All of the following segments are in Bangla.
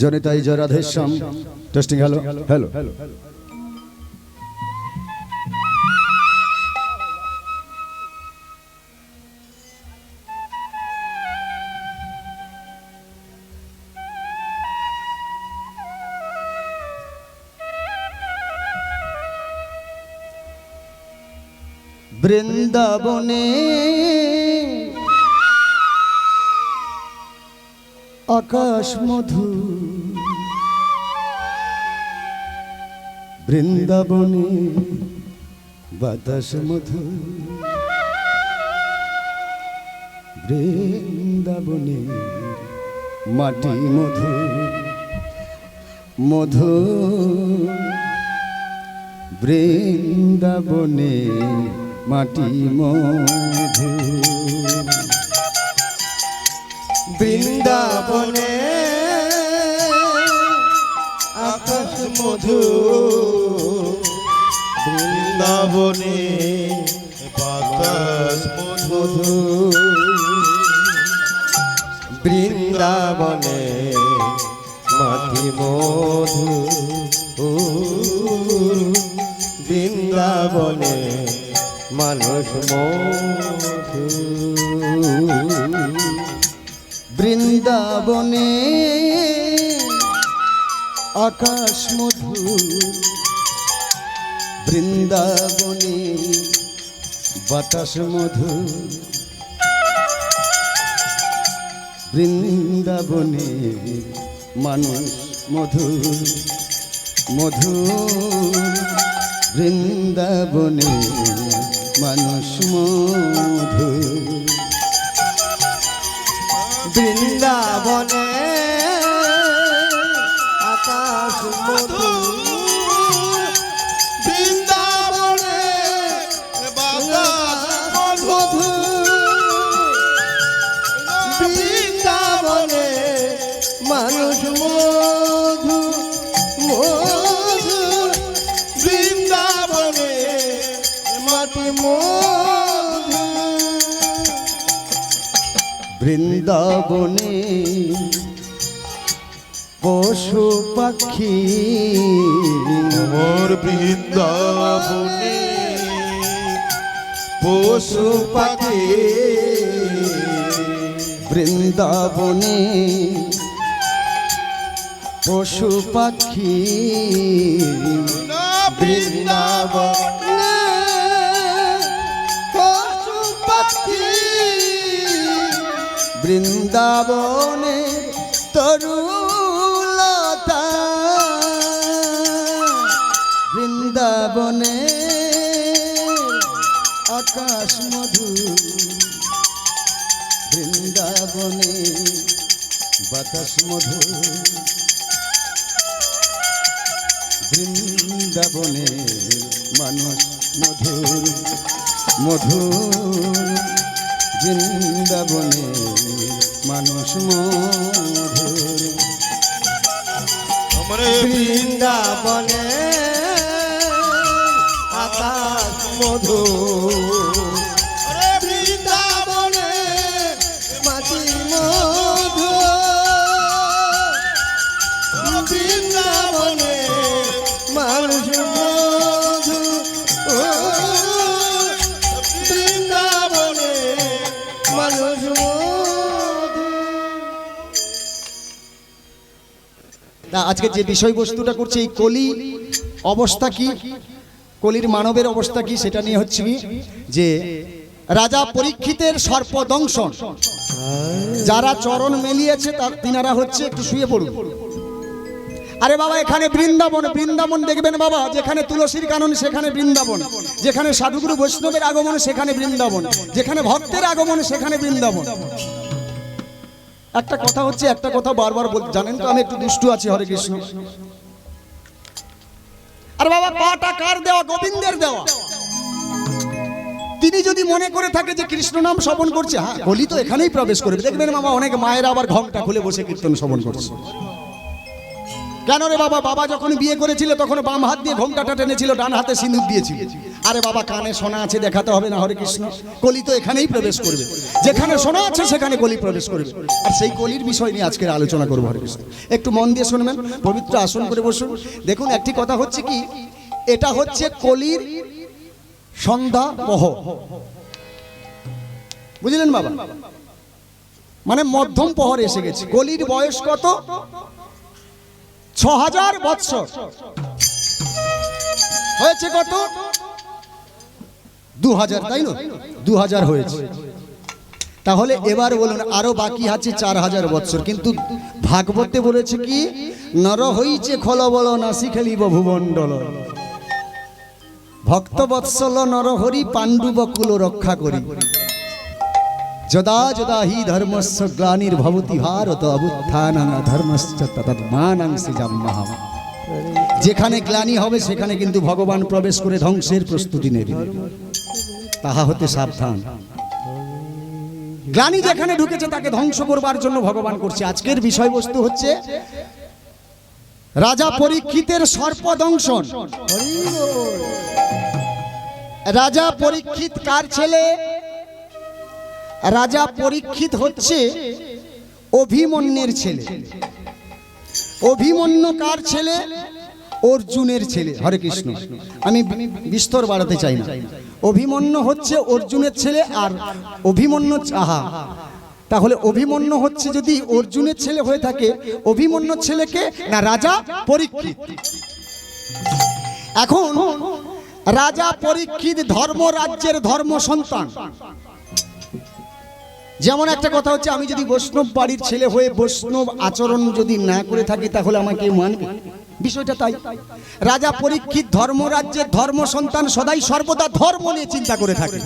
জনিতাই জয় রাধেশ্যাম। টেস্টিং। Hello hello. বৃন্দাবনে আকাশ মধু, বৃন্দাবনে বাতাস মধু, বৃন্দাবনে মাটি মধু মধু, বৃন্দাবনে মাটি মধু, বৃন্দাবনে আকাশ মধু, বৃন্দাবনে বাতাস মধু, বৃন্দাবনে মাটি মধু, বৃন্দাবনে মানুষ মধু, বৃন্দাবনে আকাশ মধু, বৃন্দাবনে বাতাস মধু, বৃন্দাবনে মানুষ মধু মধু, বৃন্দাবনে মানুষ মধু, বৃন্দাবনে আকাশ মধু, বৃন্দাবনে বাতাস মধু, বৃন্দাবনে মানুষ মধু মধু, বৃন্দাবনে মাটি মধু, বৃন্দাবনে পশু পাখি, মোর বৃন্দাবনে পশু পাখি, বৃন্দাবনে পশু পাখি, বৃন্দাবনে পশু পাখি, বৃন্দাবনে তরুলতা, বৃন্দাবনে আকাশ মধু, বৃন্দাবনে বাতাস মধু, বৃন্দাবনে মানুষ মধুর মধুর, বৃন্দাবনে মানুষ মধুর, বৃন্দাবনে আকাশ মধু, বৃন্দাবনে মাটি মধু, বৃন্দাবনে মানুষ মধু, বৃন্দাবনে মানুষ মধু। আজকে যে বিষয়বস্তুটা করছে এই কলি অবস্থা কি, কলির মানবের অবস্থা কি, সেটা নিয়ে হচ্ছে কি যে রাজা পরীক্ষিতের সর্পদংশন, যারা চরণ মেলিয়েছে তার তিনারা হচ্ছে একটু শুয়ে পড়ুন। আরে বাবা এখানে বৃন্দাবন, বৃন্দাবন দেখবেন বাবা, যেখানে তুলসীর কানন সেখানে বৃন্দাবন, যেখানে সাধুগুরু বৈষ্ণবের আগমন সেখানে বৃন্দাবন, যেখানে ভক্তের আগমন সেখানে বৃন্দাবন। একটা কথা হচ্ছে, একটা কথা বারবার জানেন তো, আমি একটু দুষ্টু আছি। হরে কৃষ্ণ। আর বাবা পাটা কার দেওয়া? গোবিন্দের দেওয়া। তিনি যদি মনে করে থাকে যে কৃষ্ণ নাম শ্রবণ করছে, হ্যাঁ কলি তো এখানেই প্রবেশ করবে। দেখবেন মামা অনেক মায়েরা আবার ঘোমটা খুলে বসে কীর্তন শ্রবণ করছে। কেন রে বাবা? বাবা যখন বিয়ে করেছিল তখন বাম হাত দিয়ে ঘোমটাটা টেনেছিল, ডান হাতে সিঁদুর দিয়েছিল। আরে বাবা কানে শোনা আছে দেখাতে হবে না হরে কৃষ্ণ, কলি তো এখানেই প্রবেশ করবে, যেখানে শোনা আছে সেখানে কলি প্রবেশ করবে। আর সেই কলির বিষয় নিয়ে আজকের আলোচনা করবো হরে কৃষ্ণ। একটু মন দিয়ে শুনবেন, পবিত্র আসন করে বসুন। দেখুন একটি কথা হচ্ছে কি, এটা হচ্ছে কলির সন্ধ্যা পহ, বুঝলেন বাবা, মানে মধ্যম পহর এসে গেছে। কলির বয়স কত? 6000 বৎসর হয়েছে। কত? 2000, তাই না? 2000 হয়েছে। তাহলে এবার বলুন আরো বাকি আছে 4000 বৎসর। কিন্তু ভাগবতে বলেছে কি, নর হইছে খলবল নাসি খেলিব ভুবন্ডল, ভক্ত বৎসল নরহরি পাণ্ডু বকুল রক্ষা করি, যদা যদা হি ধর্মস্য গ্লানির্ভবতি ভারত অবুত্থানাং ধর্মস্য তৎমানাং সৃজাম্যহম। যেখানে গ্লানি হবে সেখানে কিন্তু ভগবান প্রবেশ করে ধ্বংসের প্রস্তুতি নেবেন, তাহা হতে সাবধান। গ্লানি যেখানে ঢুকেছে তাকে ধ্বংস করবার জন্য ভগবান করছে। আজকের বিষয়বস্তু হচ্ছে রাজা পরীক্ষিতের সর্পদংশন। রাজা পরীক্ষিত কার ছেলে? রাজা পরীক্ষিত হচ্ছে অভিমন্যুর ছেলে। অভিমন্যু কার ছেলে? অর্জুনের ছেলে। হরে কৃষ্ণ। আমি বিস্তর বাড়াতে চাই না। অভিমন্যু হচ্ছে অর্জুনের ছেলে। আর অভিমন্যু, আহা, তাহলে অভিমন্যু হচ্ছে যদি অর্জুনের ছেলে হয়ে থাকে, অভিমন্যুর ছেলেকে না রাজা পরীক্ষিত। এখন রাজা পরীক্ষিত ধর্মরাজ্যের ধর্ম সন্তান। যেমন একটা কথা হচ্ছে, আমি যদি বৈষ্ণব বাড়ির ছেলে হয়ে বৈষ্ণব আচরণ যদি না করে থাকি তাহলে আমাকে মানবে? বিষয়টা তাই। রাজা পরীক্ষিত ধর্মরাজ্যের ধর্ম সন্তান, সদাই সর্বদা ধর্ম নিয়ে চিন্তা করে থাকে।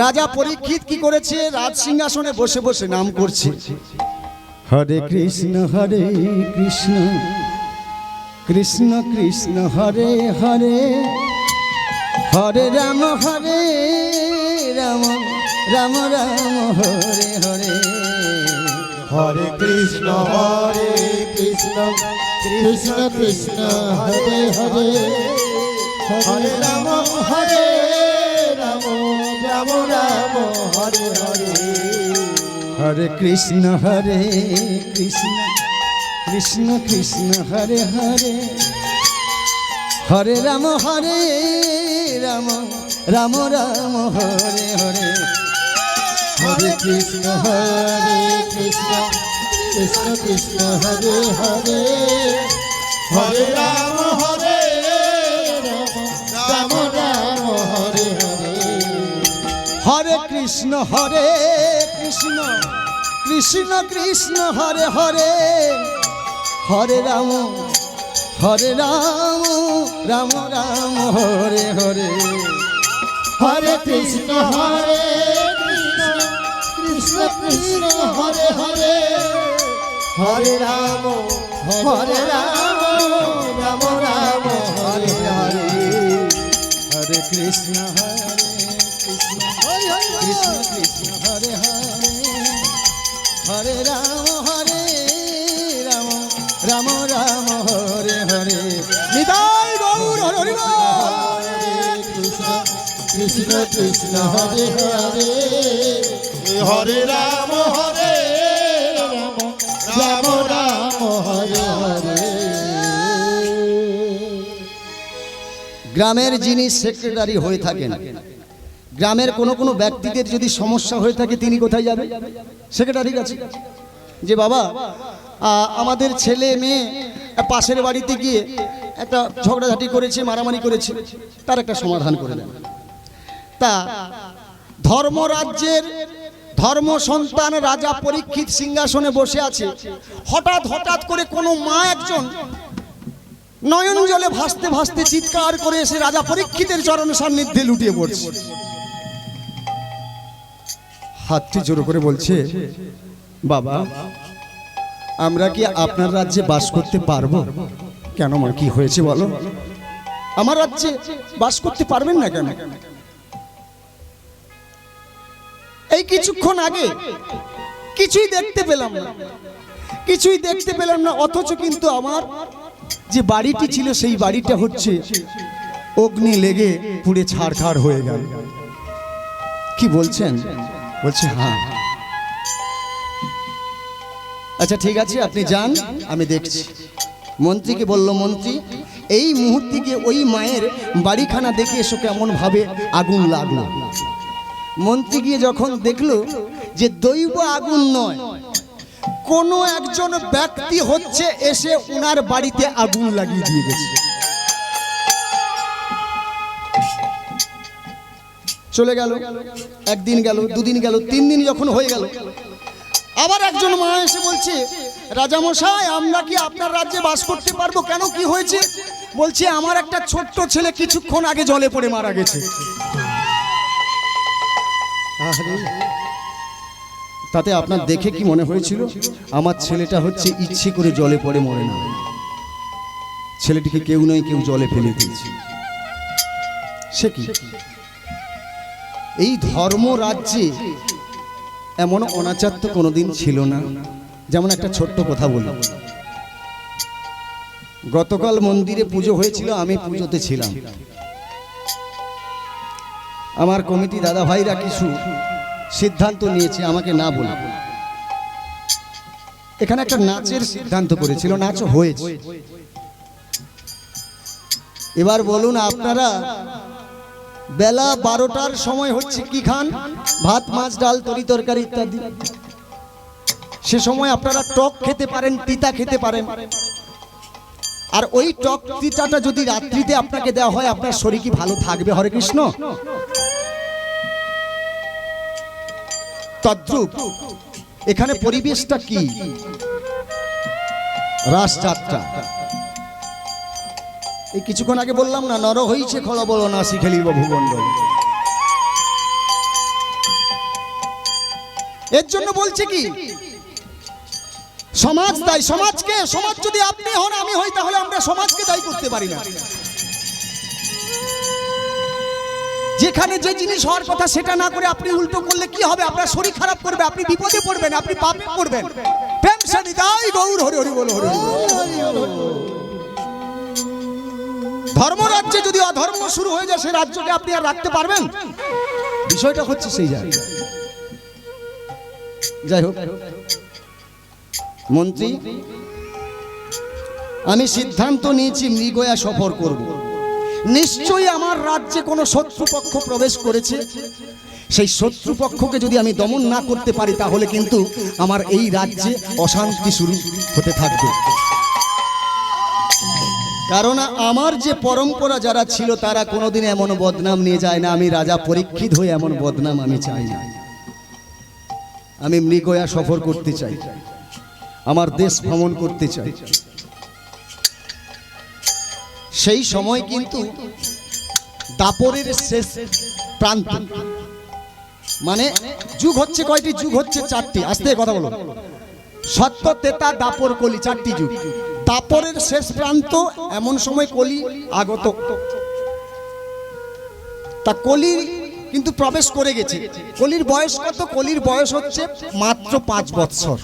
রাজা পরীক্ষিত কি করেছে? রাজ সিংহাসনে বসে বসে নাম করছে, হরে কৃষ্ণ কৃষ্ণ কৃষ্ণ হরে হরে, হরে রাম রাম রাম হরে হরে, হরে কৃষ্ণ কৃষ্ণ কৃষ্ণ হরে হরে, হরে রাম রাম রাম হরে হরে, হরে কৃষ্ণ কৃষ্ণ কৃষ্ণ হরে হরে, হরে রাম রাম রাম হরে হরে, হরে কৃষ্ণ কৃষ্ণ কৃষ্ণ হরে হরে, হরে রাম রাম রাম হরে হরে, হরে কৃষ্ণ কৃষ্ণ কৃষ্ণ হরে হরে, হরে রাম রাম রাম হরে হরে, হরে কৃষ্ণ কৃষ্ণ কৃষ্ণ হরে হরে, হরে রাম রাম রাম হরে হরে, হরে কৃষ্ণ কৃষ্ণ কৃষ্ণ হরে হরে, হরে রাম রাম রাম হরে হরে। নিতাই গৌর হরি বল। কৃষ্ণ কৃষ্ণ হরে হরে, হরে রাম রাম রাম হরে হরে। গ্রামের যিনি সেক্রেটারি হয়ে থাকেন, গ্রামের কোনো ব্যক্তিদের যদি সমস্যা হয়ে থাকে তিনি কোথায় যাবে? সেক্রেটারির কাছে। যে বাবা আমাদের ছেলে মেয়ে পাশের বাড়িতে গিয়ে একটা ঝগড়াঝাটি করেছে, মারামারি করেছে, তার একটা সমাধান করে দেন। তা ধর্মরাজ্যের ধর্ম সন্তান রাজা পরীক্ষিত সিংহাসনে বসে আছে। হঠাৎ করে কোনো মা একজন নয়ন জলে ভাসতে ভাসতে চিৎকার করে এসে রাজা পরীক্ষিতের চরণ সান্নিধ্যে লুটিয়ে পড়ছে। হাতটি জোর করে বলছে, বাবা আমরা কি আপনার রাজ্যে বাস করতে পারবো? কেন মা, কি হয়েছে বলো? আমার রাজ্যে বাস করতে পারবেন না কেন? এই কিছুক্ষণ আগে কিছুই দেখতে পেলাম না, অথচ কিন্তু আমার যে বাড়িটি ছিল সেই বাড়িটা হচ্ছে অগ্নি লেগে পুড়ে ছাড়খাড় হয়ে গেল। কি বলছেন? বলছে হ্যাঁ। আচ্ছা ঠিক আছে, আপনি যান, আমি দেখছি। মন্ত্রীকে বলল, মন্ত্রী এই মুহূর্তে গিয়ে ওই মায়ের বাড়িখানা দেখে এসো কেমন ভাবে আগুন লাগলো। মন্ত্রী গিয়ে যখন দেখলো যে দৈব আগুন নয়, কোনো একজন ব্যক্তি হচ্ছে এসে উনার বাড়িতে আগুন লাগিয়ে দিয়ে গেছে। চলে গেল, একদিন গেল, দুদিন গেল, 3 দিন যখন হয়ে গেল, আবার একজন মা এসে বলছে, রাজামশাই আমরা কি আপনার রাজ্যে বাস করতে পারবো? কেন, কি হয়েছে? বলছে আমার একটা ছোট্ট ছেলে কিছুক্ষণ আগে জলে পড়ে মারা গেছে। তাতে আপনার দেখে কি মনে হয়েছিল? আমার ছেলেটা হচ্ছে ইচ্ছে করে জলে পড়ে মরে না, ছেলেটিকে কেউ নয় কেউ জলে ফেলে দিয়েছে। সে কি? এই ধর্ম রাজ্যে এমন অনাচার তো কোনোদিন ছিল না। যেমন একটা ছোট্ট কথা বলি, গতকাল মন্দিরে পুজো হয়েছিল, আমি পুজোতে ছিলাম। আমার কমিটি দাদা ভাইরা কিছু সিদ্ধান্ত নিয়েছে আমাকে না বলে। এখানে একটা নাচের সিদ্ধান্ত করেছিল, নাচ হয়েছে। এবার বলুন আপনারা, বেলা 12টার সময় হচ্ছে কি খান? ভাত, মাছ, ডাল, তরি তরকারি ইত্যাদি। সে সময় আপনারা টক খেতে পারেন, তিতা খেতে পারেন। আর ওই টক তিতাটা যদি রাত্রিতে আপনাকে দেওয়া হয়, আপনার শরীর কি ভালো থাকবে? হরে কৃষ্ণ। তদ্রূপ এখানে পরিবেশটা কি? রাসযাত্রা। এই কিছুক্ষণ আগে বললাম না, নর হইছে খল বল না শিখেলিব ভূমণ্ডল। এর জন্য বলছে কি সমাজ দায়ী। সমাজকে, সমাজ যদি আপনি হন আমি হই, তাহলে আমরা সমাজকে দায়ী করতে পারি না। যেখানে যে জিনিস হওয়ার কথা সেটা না করে আপনি উল্টো করলে কি হবে? আপনার শরীর খারাপ করবে, আপনি বিপদে পড়বেন, আপনি পাপে পড়বেন। প্রেম সে নিতাই গৌর হরি হরি বল, হরি হরি। ধর্মরাজ্যে যদি অধর্ম শুরু হয়ে যায়, সেই রাজ্যকে আপনি আর রাখতে পারবেন? বিষয়টা হচ্ছে সেই জায়গায়। যাই হোক, মন্ত্রী আমি সিদ্ধান্ত নিয়েছি মৃগয়া সফর করব। নিশ্চয়ই আমার রাজ্যে কোনো শত্রুপক্ষ প্রবেশ করেছে। সেই শত্রুপক্ষকে যদি আমি দমন না করতে পারি, তাহলে কিন্তু আমার এই রাজ্যে অশান্তি শুরু হতে থাকবে। কারণ আমার যে পরম্পরা যারা ছিল, তারা কোনোদিন এমন বদনাম নিয়ে যায় না। আমি রাজা পরীক্ষিত হয়ে এমন বদনাম আমি চাই না। আমি মৃগয়া সফর করতে চাই, আমার দেশ ভ্রমণ করতে চাই। সেই সময় কিন্তু দাপরের শেষ প্রান্ত, মানে যুগ হচ্ছে কয়টি? যুগ হচ্ছে 4টি। আস্তে কথা বলো। সত্য, ত্রেতা, দাপর, কলি, 4টি যুগ। দাপরের শেষ প্রান্ত, এমন সময় কলি আগত। তা কলি কিন্তু প্রবেশ করে গেছে। কলির বয়স কত? কলির বয়স হচ্ছে মাত্র 5 বৎসর।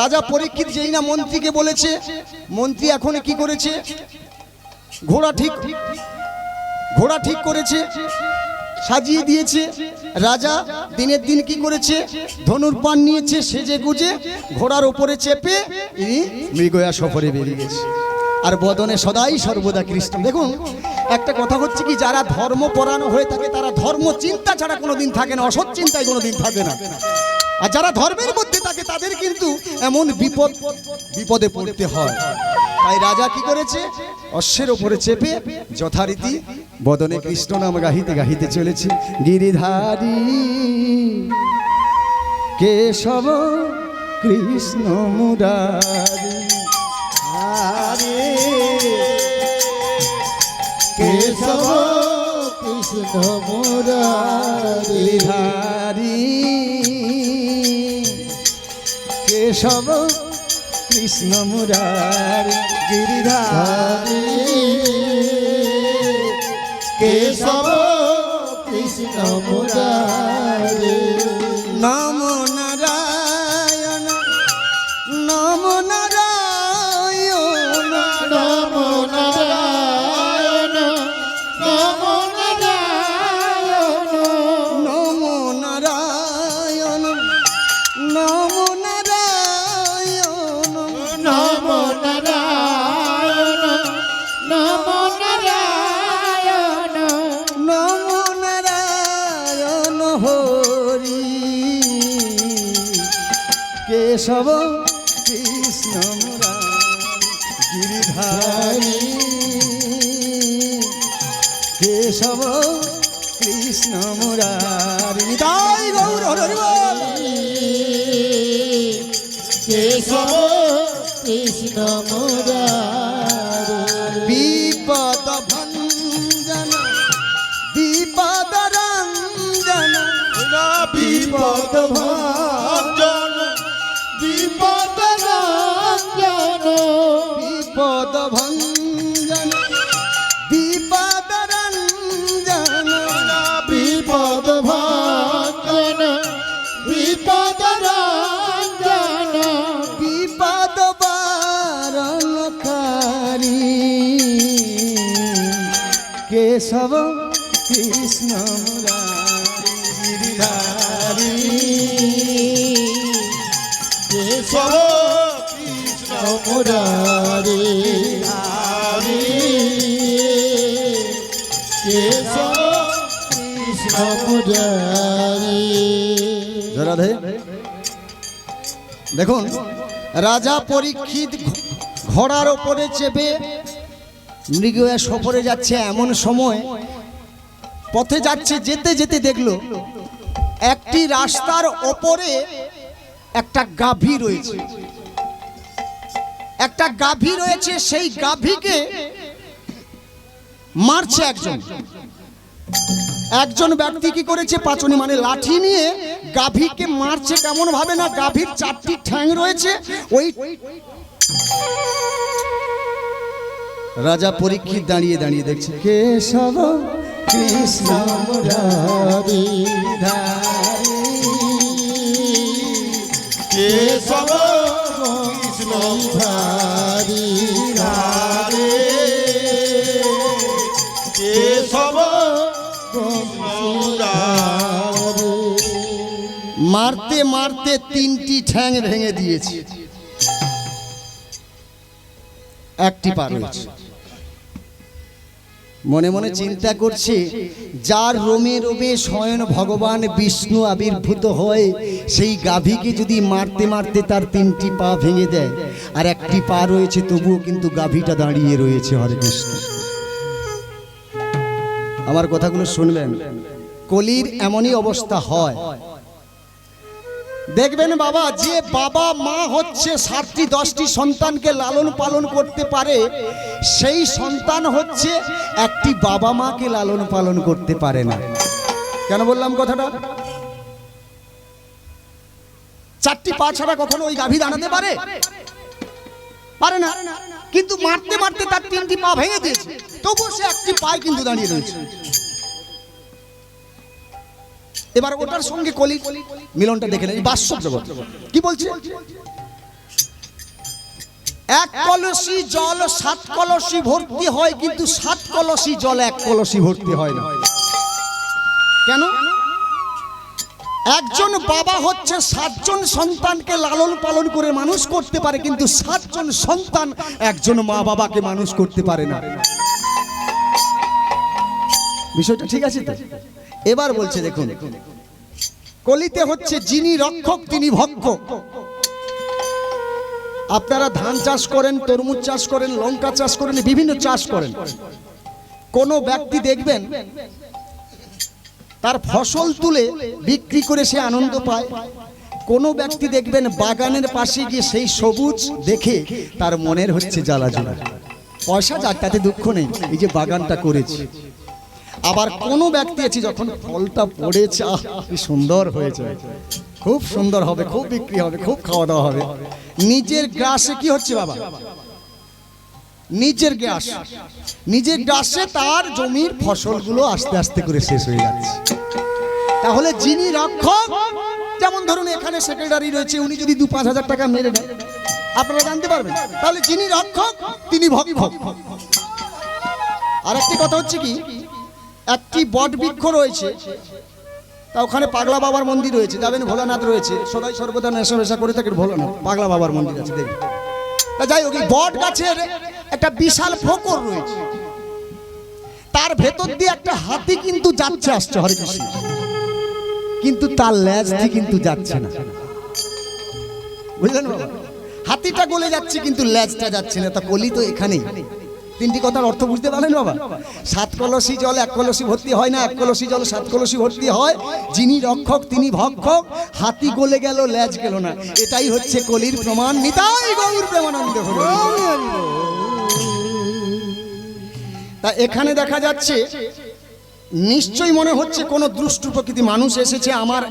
রাজা পরীক্ষিত যেই না মন্ত্রীকে বলেছে, মন্ত্রী এখন কি করেছে? ঘোড়া ঠিক করেছে, সাজিয়ে দিয়েছে। রাজা দিনের দিন কি করেছে? ধনুর্বাণ নিয়েছে, সেজে গুজে ঘোড়ার উপরে চেপে ইনি মৃগয়া সফরে বেরিয়ে গেছে। আর বদনে সদাই সর্বদা কৃষ্ণ। দেখুন একটা কথা হচ্ছে কি, যারা ধর্মপরায়ণ হয়ে থাকে তারা ধর্ম চিন্তা ছাড়া কোনোদিন থাকে না, অসৎ চিন্তায় কোনোদিন থাকে না। আর যারা ধর্মের মধ্যে থাকে তাদের কিন্তু এমন বিপদে পড়তে হয়। তাই রাজা কি করেছে? অশ্বের উপরে চেপে যথারীতি বদনে কৃষ্ণ নাম গাহিতে গাহিতে চলেছে। গিরিধারী কেশব কৃষ্ণ মুরারি, হরে কেশব কৃষ্ণ মুরারি, গিরিধারী কেশব কৃষ্ণ মুরারি, গিরিধারী কেশব কৃষ্ণ মুরারি। নমো নারায়ণ, নমো নারায়ণ, নমো কেশব কৃষ্ণ মুরারি গিরিধারী কেশব কৃষ্ণ মুরারি নিতাই গৌর হরি বল। কেশব কৃষ্ণ মুরারি বিপদ ভঞ্জন বিপদ রঞ্জন বিপদ ভঞ্জন বিপদ রঞ্জন বিপদ ভঞ্জন বিপদ রঞ্জন বিপদ ভঞ্জন বিপদ রঞ্জন বিপদ বারণকারী কেশব কৃষ্ণ মুরারি গিরিধারী কেশব কৃষ্ণ মুরারি কেশব কৃষ্ণ মুরারি। রাধে দেখুন, রাজা পরীক্ষিত ঘোড়ার ওপরে চেপে মৃগয়া সফরে যাচ্ছে। এমন সময় পথে যাচ্ছে, যেতে যেতে দেখলো একটি রাস্তার ওপরে একটা গাভী রয়েছে। একটা গাভী রয়েছে, সেই গাভীকে মারছে একজন। একজন ব্যক্তি কি করেছে, পাচনি মানে লাঠি নিয়ে গাভীকে মারছে। কেমন ভাবে না, গাভীর 4টি ঠ্যাং রয়েছে। ওই রাজা পরীক্ষিত দাঁড়িয়ে দাঁড়িয়ে দেখছে কেশব কৃষ্ণ মুরারি ধারী কেশব কৃষ্ণ মুরারি কেশব কৃষ্ণ মুরারি। মারতে মারতে 3টি ঠ্যাং ভেঙে দিয়েছে, একটি পা রয়েছে। মনে মনে চিন্তা করছে, যার রোমে রোমে স্বয়ং ভগবান বিষ্ণু আবির্ভূত হয়, সেই গাভীকে যদি মারতে মারতে তার 3টি পা ভেঙে দেয়, আর একটি পা রয়েছে, তবুও কিন্তু গাভীটা দাঁড়িয়ে রয়েছে। হরে কৃষ্ণ। আমার কথাগুলো শুনবেন, কলির এমনই অবস্থা হয়। দেখবেন বাবা, যে বাবা মা হচ্ছে 7টি 10টি সন্তানকে লালন পালন করতে পারে, সেই সন্তান হচ্ছে একটি বাবা মাকে লালন পালন করতে পারে না। কেন বললাম কথাটা? 4টি পা ছাড়া কখনো ওই গাভী দাঁড়াতে পারে? পারে না। কিন্তু মারতে মারতে তার 3টি পা ভেঙে দিয়েছে, তবুও সে একটি পায়ে কিন্তু দাঁড়িয়ে রয়েছে। এবার ওটার সঙ্গে কলি মিলনটা দেখে নেই। বাস্তব জগৎ কি বলছে, 1 কলসি জল 7 কলসি ভর্তি হয়, কিন্তু 7 কলসি জল 1 কলসি ভর্তি হয় না। কেন? একজন বাবা হচ্ছে 7 জন সন্তানকে লালন পালন করে মানুষ করতে পারে, কিন্তু 7 জন সন্তান একজন মা বাবাকে মানুষ করতে পারে না। বিষয়টা ঠিক আছে তো? এবার বলছে দেখুন, কলিতে হচ্ছে যিনি রক্ষক তিনি ভক্ষক। আপনারা ধান চাষ করেন, তরমুজ চাষ করেন, লঙ্কা চাষ করেন, বিভিন্ন চাষ করেন। কোন ব্যক্তি দেখবেন তার ফসল তুলে বিক্রি করে সে আনন্দ পায়। কোন ব্যক্তি দেখবেন বাগানের পাশে গিয়ে সেই সবুজ দেখে তার মনের হচ্ছে জ্বালা জ্বালা। পয়সা যার, তাতে দুঃখ নেই, এই যে বাগানটা করেছে। আবার কোন ব্যক্তি আছে যখন ফলটা পড়েছে, কি সুন্দর হয়েছে, খুব সুন্দর হবে, খুব বিক্রি হবে, খুব খাওয়া দাওয়া হবে। নিজের গ্রাসে কি হচ্ছে বাবা, নিজের গ্রাসে তার জমির ফসলগুলো আস্তে আস্তে করে শেষ হয়ে যাচ্ছে। তাহলে যিনি রক্ষক, যেমন ধরুন এখানে সেক্রেটারি রয়েছে, উনি যদি 2-5 হাজার টাকা মেরে দেন, আপনারা জানতে পারবেন। তাহলে যিনি রক্ষক তিনি ভক্ষক। আর একটি কথা হচ্ছে কি, একটি বট বৃক্ষ রয়েছে, তা ওখানে পাগলা বাবার মন্দির রয়েছে, যাবেন, ভোলানাথ রয়েছে, সদাই সর্বদা নেশা নেশা করে থাকেন ভোলানাথ, পাগলা বাবার মন্দির আছে দেখবেন। তা যাই হোক, বট গাছের একটা বিশাল ফোকর রয়েছে, তার ভেতর দিয়ে একটা হাতি কিন্তু যাচ্ছে আসছে, হরে কৃষ্ণ, কিন্তু তার লেজ দিয়ে কিন্তু যাচ্ছে না। বুঝলেন বাবা? হাতিটা গলে যাচ্ছে কিন্তু লেজটা যাচ্ছে না, তা কলি তো এখানেই। তিনটি কথার অর্থ বুঝতে পারলেন বাবা? 7 কলসি জল 1 কলসি ভর্তি হয় না, 1 কলসি জল 7 কলসি ভর্তি হয়। যিনি রক্ষক তিনি ভক্ষক, হাতি গলে গেল লেজ গেল না, এটাই হচ্ছে কলির প্রমাণ। নিতাই গৌর প্রেমানন্দে হরি বল। তা এখানে দেখা যাচ্ছে নিশ্চয়ই মনে হচ্ছে কোনো দুষ্টু প্রকৃতি মানুষ এসেছে আমার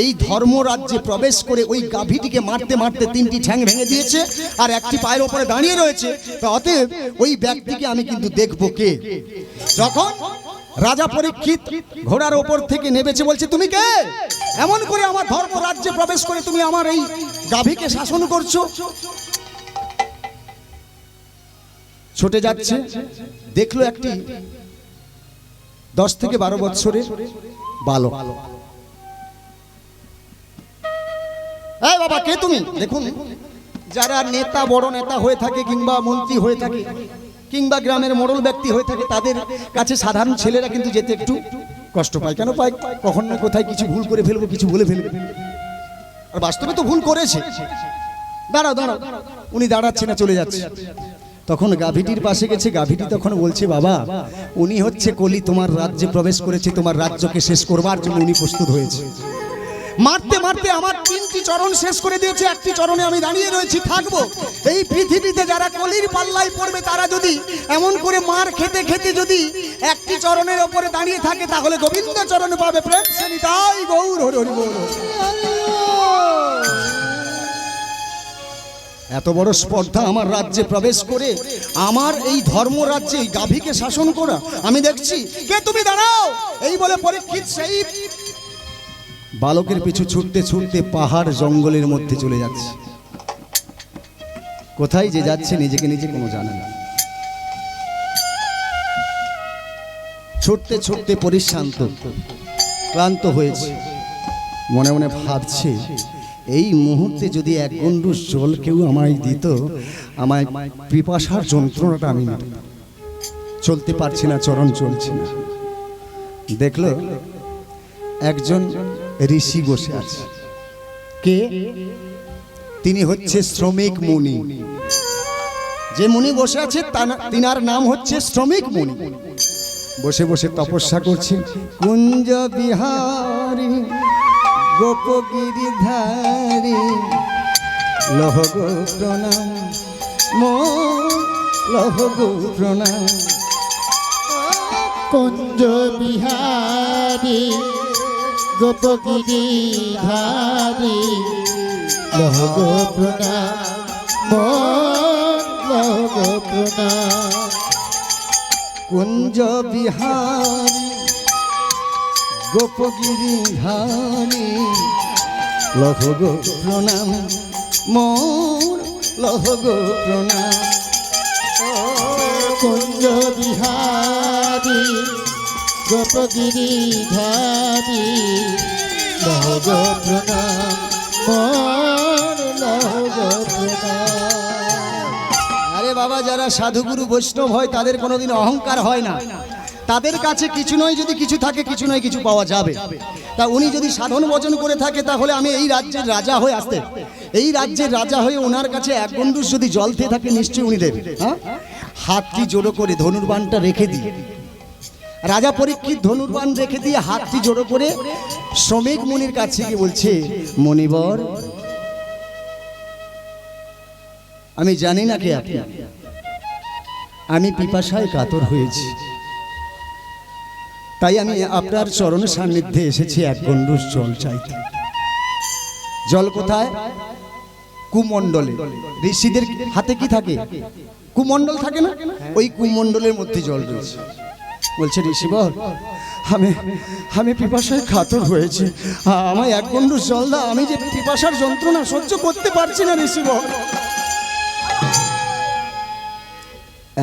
এই ধর্মরাজ্যে প্রবেশ করে ওই গাভীটিকে মারতে মারতে 3টি ঠ্যাং ভেঙে দিয়েছে আর একটি পায়ের ওপরে দাঁড়িয়ে রয়েছে। তো অতএব ওই ব্যক্তিকে আমি কিন্তু দেখবো কে। যখন রাজা পরীক্ষিত ঘোড়ার ওপর থেকে নেমেছে, বলছে তুমি কে? এমন করে আমার ধর্মরাজ্যে প্রবেশ করে তুমি আমার এই গাভীকে শাসন করছো। ছুটে যাচ্ছে, দেখলো একটি 10 থেকে 12 বছরের বালক। এই বাবা কে তুমি? দেখুন, যারা নেতা, বড় নেতা হয়ে থাকে কিংবা মন্ত্রী হয়ে থাকে কিংবা গ্রামের মোড়ল ব্যক্তি হয়ে থাকে, তাদের কাছে সাধারণ ছেলেরা কিন্তু যেতে একটু কষ্ট পায়। কেন পায়? কখন না কোথায় কিছু ভুল করে ফেলবো, কিছু বলে ফেলবে, আর বাস্তবে তো ভুল করেছে। দাঁড়াও দাঁড়াও, উনি দাঁড়াচ্ছে না, চলে যাচ্ছে। তখন গাভীটির পাশে গেছে, গাভীটি তখন বলছে বাবা উনি হচ্ছে কলি, তোমার রাজ্যে প্রবেশ করেছে, তোমার রাজ্যকে শেষ করবার জন্য উনি প্রস্তুত হয়েছে। মারতে মারতে আমার 3টি চরণ শেষ করে দিয়েছে, একটি চরণে আমি দাঁড়িয়ে রয়েছি, থাকবো। এই পৃথিবীতে যারা কলির পাল্লায় পড়বে তারা যদি এমন করে মার খেতে খেতে যদি একটি চরণের ওপরে দাঁড়িয়ে থাকে তাহলে গোবিন্দ চরণ পাবে। প্রেম সে নিতাই গৌর হরি হরি বল। এত বড় স্পর্ধা আমার রাজ্যে প্রবেশ করে আমার এই ধর্মরাজ্যে এই গাভীকে শাসন করা আমি দেখছি। কে তুমি? দাঁড়াও। এই বলে পরীক্ষিত সেই বালকের পিছু ছুটতে ছুটতে পাহাড় জঙ্গলের মধ্যে চলে যাচ্ছে। কোথায় যে যাচ্ছে নিজেকে নিজে কোনো জানে না। ছুটতে ছুটতে পরিশ্রান্ত ক্লান্ত হয়েছে, মনে মনে ভাবছে এই মুহূর্তে যদি 1 গণ্ডূষ জল কেউ আমায় দিত, আমায় পিপাসার যন্ত্রণাটা আমি নিতাম। চলতে পারছি না, চরণ চলছে না। দেখলো একজন ঋষি বসে আছে। কে? তিনি হচ্ছে শ্রমিক মুনি। যে মুনি বসে আছে তিনার নাম হচ্ছে শ্রমিক মুনি। বসে বসে তপস্যা করছেন। কুঞ্জ বিহারী গোপগিরিধারী লহ গো প্রণাম, লহ গো প্রণাম। কুঞ্জ বিহারী গোপগিরিধারী লহ গো প্রণাম, লহ গো প্রণাম। কুঞ্জ বিহারী গোপগিরিধারী লহ গো প্রণাম, মোর লহ গো প্রণাম। কুঞ্জ বিহারী গোপগিরিধারী লহ গো প্রণাম, মোর লহ গো প্রণাম। আরে বাবা, যারা সাধুগুরু বৈষ্ণব হয় তাদের কোনোদিন অহংকার হয় না। তাদের কাছে কিছু নয় যদি কিছু থাকে, কিছু নয় কিছু পাওয়া যাবে। তা উনি যদি সাধন ভজন করে থাকে তাহলে আমি এই রাজ্যের রাজা হয়ে আসতে, এই রাজ্যের রাজা হয়ে ওনার কাছে 1 গণ্ডূষ যদি জল খেয়ে থাকে নিশ্চয়ই উনি দেবে। হ্যাঁ, হাতটি জোড়ো করে ধনুর্বাণটা রেখে দিই। রাজা পরীক্ষিত ধনুর্বাণ রেখে দিয়ে হাতটি জোড়ো করে শ্রমিক মুনির কাছে গিয়ে বলছে, মনিবর আমি জানি না কে আপনি, আমি পিপাসায় কাতর হয়েছি, তাই আমি আপনার চরণ সান্নিধ্যে এসেছি 1 গণ্ডূষ জল চাইতে। জল কোথায়? কুমণ্ডলে। ঋষিদের হাতে কি থাকে? কুমণ্ডল থাকে না? ওই কুমণ্ডলের মধ্যে জল রয়েছে। বলছে ঋষিবর আমি পিপাসায় কাতর হয়েছি, আমায় 1 গণ্ডূষ জল দাও, আমি যে পিপাসার যন্ত্রণা সহ্য করতে পারছি না ঋষিবর।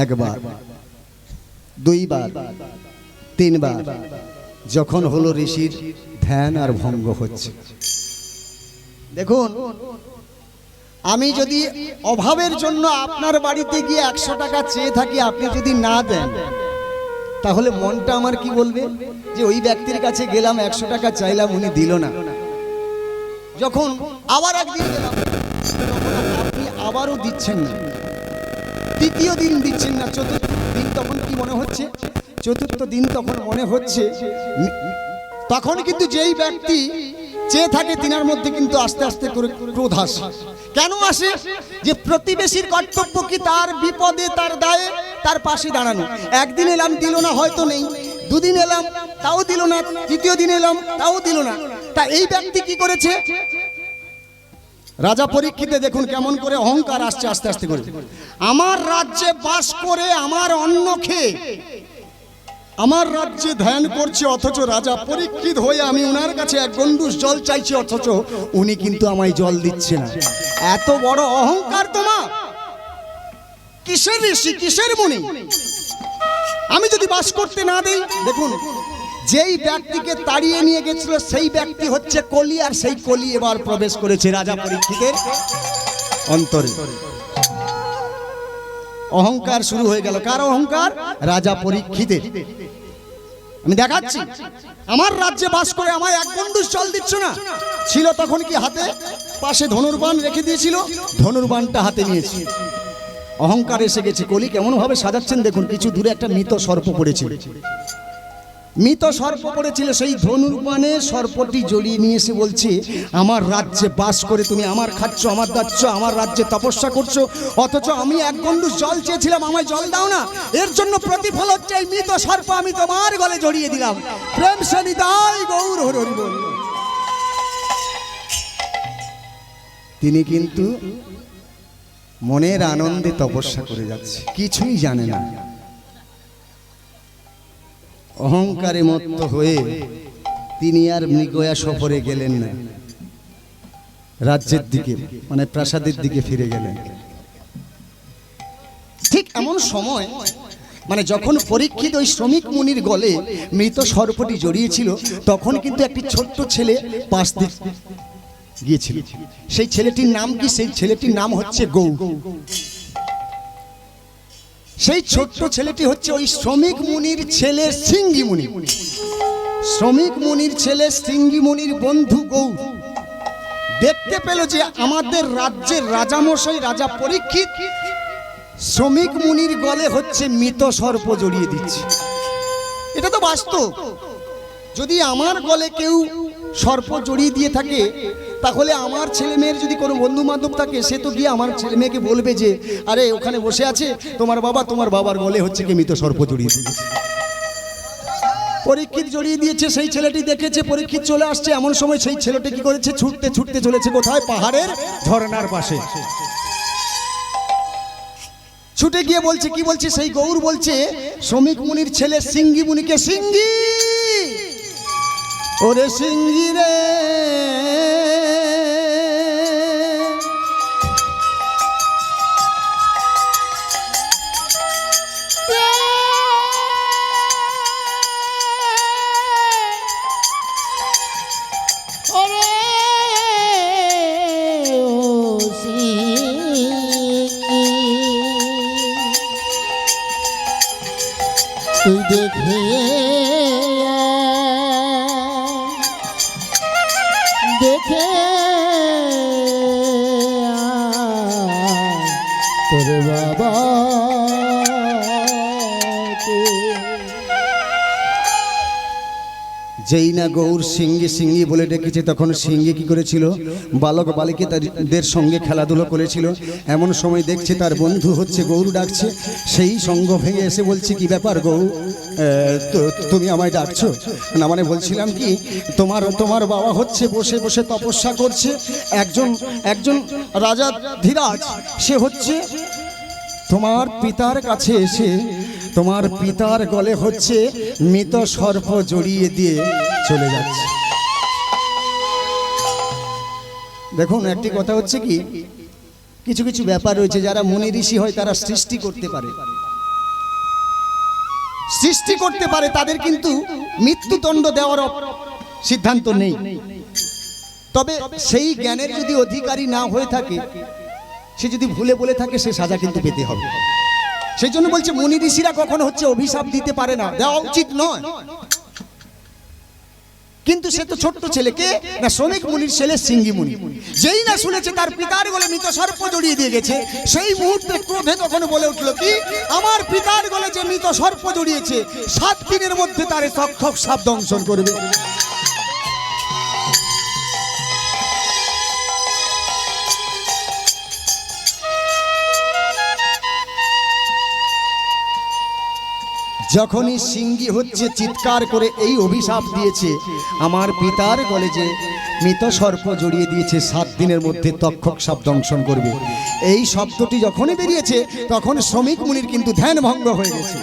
একবার, 2 বার, 3 বার যখন হলো ঋষির ধ্যান আর ভঙ্গ হচ্ছে। দেখুন, আমি যদি অভাবের জন্য আপনার বাড়িতে গিয়ে 100 টাকা চেয়ে থাকি, আপনি যদি না দেন তাহলে মনটা আমার কি বলবে? যে ওই ব্যক্তির কাছে গেলাম 100 টাকা চাইলাম, উনি দিল না। যখন আবার একদিন গেলাম আবারও দিচ্ছেন না, তৃতীয় দিন দিচ্ছেন না, চতুর্থ দিন তখন কি মনে হচ্ছে, চতুর্থ দিন তখন মনে হচ্ছে, তখন কিন্তু যেই ব্যক্তি চেয়ে থাকে তিনার মধ্যে কিন্তু আস্তে আস্তে করে ক্রোধ আসে। কেন আসে? যে প্রতিবেশীর কর্তব্য কি তার বিপদে তার দায়ে তার পাশে দাঁড়ানো। একদিন এলাম দিল না, হয়তো নেই, দুদিন এলাম তাও দিল না, তৃতীয় দিন এলাম তাও দিল না। তা এই ব্যক্তি কি করেছে? রাজা পরীক্ষিতে দেখুন কেমন করে অহংকার আসছে আস্তে আস্তে করে। আমার রাজ্যে বাস করে আমার অন্ন খেয়ে আমার রাজ্যে ধ্যান করছে, অথচ রাজা পরীক্ষিত হয়ে আমি ওনার কাছে এক গন্ডুস জল চাইছি, অথচ উনি কিন্তু আমায় জল দিচ্ছে না। এত বড় অহংকার তোমার! কিসের ঋষি, কিসের মুনি? আমি যদি বাস করতে না দেই, দেখুন যেই ব্যক্তিকে তাড়িয়ে নিয়ে গেছিল সেই ব্যক্তি হচ্ছে কলি, আর সেই কলি এবার প্রবেশ করেছে রাজা পরীক্ষিতের অন্তরে। অহংকার শুরু হয়ে গেল। কার অহংকার? রাজা পরীক্ষিতের। আমি দেখাচ্ছি, আমার রাজ্যে বাস করে আমায় এক গন্ডুস জল দিচ্ছ না। ছিল তখন কি হাতে পাশে ধনুর্বাণ রেখে দিয়েছিল, ধনুর্বাণটা হাতে নিয়েছি। অহংকার এসে গেছে। কলি কেমন ভাবে সাজাচ্ছেন দেখুন। কিছু দূরে একটা মৃত সর্প পড়েছিল, মৃত সর্প পড়েছিল, সেই ধনুর্বাণে সর্পটি জড়িয়ে নিয়ে এসে বলছে, আমার রাজ্যে বাস করে তুমি আমার খাচ্ছ, আমার দাচ্ছ, আমার রাজ্যে তপস্যা করছো, অথচ আমি এক গন্ডুস জল চেয়েছিলাম, আমায় জল দাও না। এর জন্য প্রতিফল হচ্ছে এই মৃত সর্প আমি তোমার গলে জড়িয়ে দিলাম। প্রেম সে নিতাই গৌর হরি হরি বল। তিনি কিন্তু মনের আনন্দে তপস্যা করে যাচ্ছে, কিছুই জানে না। অহংকারে মত্ত হয়ে তিনি আর মৃগয়া সফরে গেলেন না, রাজ্যের দিকে মানে প্রাসাদের দিকে ফিরে গেলেন। ঠিক এমন সময় মানে যখন পরীক্ষিত ওই শ্রমিক মুনির গলে মৃত সর্পটি জড়িয়েছিল, তখন কিন্তু একটি ছোট্ট ছেলে পাশ দিয়ে গিয়েছিল। সেই ছেলেটির নাম কি? সেই ছেলেটির নাম হচ্ছে গৌ। সেই ছোট্ট ছেলেটি হচ্ছে ওই শ্রমিক মুনির ছেলে সিঙ্গি মুনি। শ্রমিক মুনির ছেলে সিঙ্গি মুনির বন্ধু গৌ দেখতে পেল যে আমাদের রাজ্যের রাজামশাই রাজা পরীক্ষিত শ্রমিক মুনির গলে হচ্ছে মৃত সর্প জড়িয়ে দিচ্ছে। এটা তো বাস্তব। যদি আমার গলে কেউ সর্প জড়িয়ে দিয়ে থাকে, তাহলে আমার ছেলে মেয়ের যদি কোনো বন্ধু বান্ধব থাকে, সে তো গিয়ে আমার ছেলে মেয়েকে বলবে যে আরে ওখানে বসে আছে তোমার বাবা, তোমার বাবার গলে হচ্ছে কি মৃত সর্প জড়িয়ে দিয়েছে। পরীক্ষিত জড়িয়ে দিয়েছে, সেই ছেলেটি দেখেছে, পরীক্ষিত চলে আসছে। এমন সময় সেই ছেলেটি কি করেছে? ছুটতে ছুটতে চলেছে কোথায়? পাহাড়ের ঝর্ণার পাশে। ছুটে গিয়ে বলছে, কি বলছে? সেই গৌর বলছে শ্রমিক মুনির ছেলে সিঙ্গি মুনিকে, সিঙ্গি ওরে সিঙ্গি রে, তুই দেখে দেখে তোর বাবা যেই না গৌর সিঙ্গি সিঙ্গি বলে ডেকেছে, তখন সিঙ্গি কি করেছিল? বালক বালিকাদের সঙ্গে খেলাধুলো করেছিল। এমন সময় দেখছে তার বন্ধু হচ্ছে গৌর ডাকছে। সেই সঙ্গ ভেঙে এসে বলছে, কি ব্যাপার গৌর, তুমি আমায় ডাকছো? না মানে বলছিলাম কি, তোমার বাবা হচ্ছে বসে বসে তপস্যা করছে। একজন রাজা ধীরাজ, সে হচ্ছে তোমার পিতার কাছে এসে তোমার পিতার গলে হচ্ছে মৃত সর্প জড়িয়ে দিয়ে চলে যাচ্ছে। দেখুন একটি কথা হচ্ছে কি, কিছু কিছু ব্যাপার রয়েছে, যারা মুনি ঋষি হয় তারা সৃষ্টি করতে পারে, তাদের কিন্তু মৃত্যুদণ্ড দেওয়ার সিদ্ধান্ত নেই। তবে সেই জ্ঞানের যদি অধিকারী না হয়ে থাকে, সে যদি ভুলে বলে থাকে, সে সাজা কিন্তু পেতে হবে। সেই জন্য বলছে মুনি ঋষিরা কখনো হচ্ছে অভিশাপ দিতে পারে না, দেওয়া উচিত নয়। কিন্তু সে তো ছোট্ট ছেলেকে না, শ্রমিক মুনির ছেলে সিঙ্গি মুনি। যেই না শুনেছে তার পিতার গলে মৃত সর্প জড়িয়ে দিয়ে গেছে, সেই মুহূর্তে ক্রোধে তখন বলে উঠলো কি, আমার পিতার গলে যে মৃত সর্প জড়িয়েছে 7 দিনের মধ্যে তার তক্ষক সাপ দংশন করবে। যখনই সিঙ্গি হচ্ছে চিৎকার করে এই অভিশাপ দিয়েছে, আমার পিতার গলে যে মৃত সর্প জড়িয়ে দিয়েছে 7 দিনের মধ্যে তক্ষক সাপ দংশন করবে, এই শব্দটি যখনই বেরিয়েছে তখন শ্রমিক মুনির কিন্তু ধ্যান ভঙ্গ হয়ে গেছে।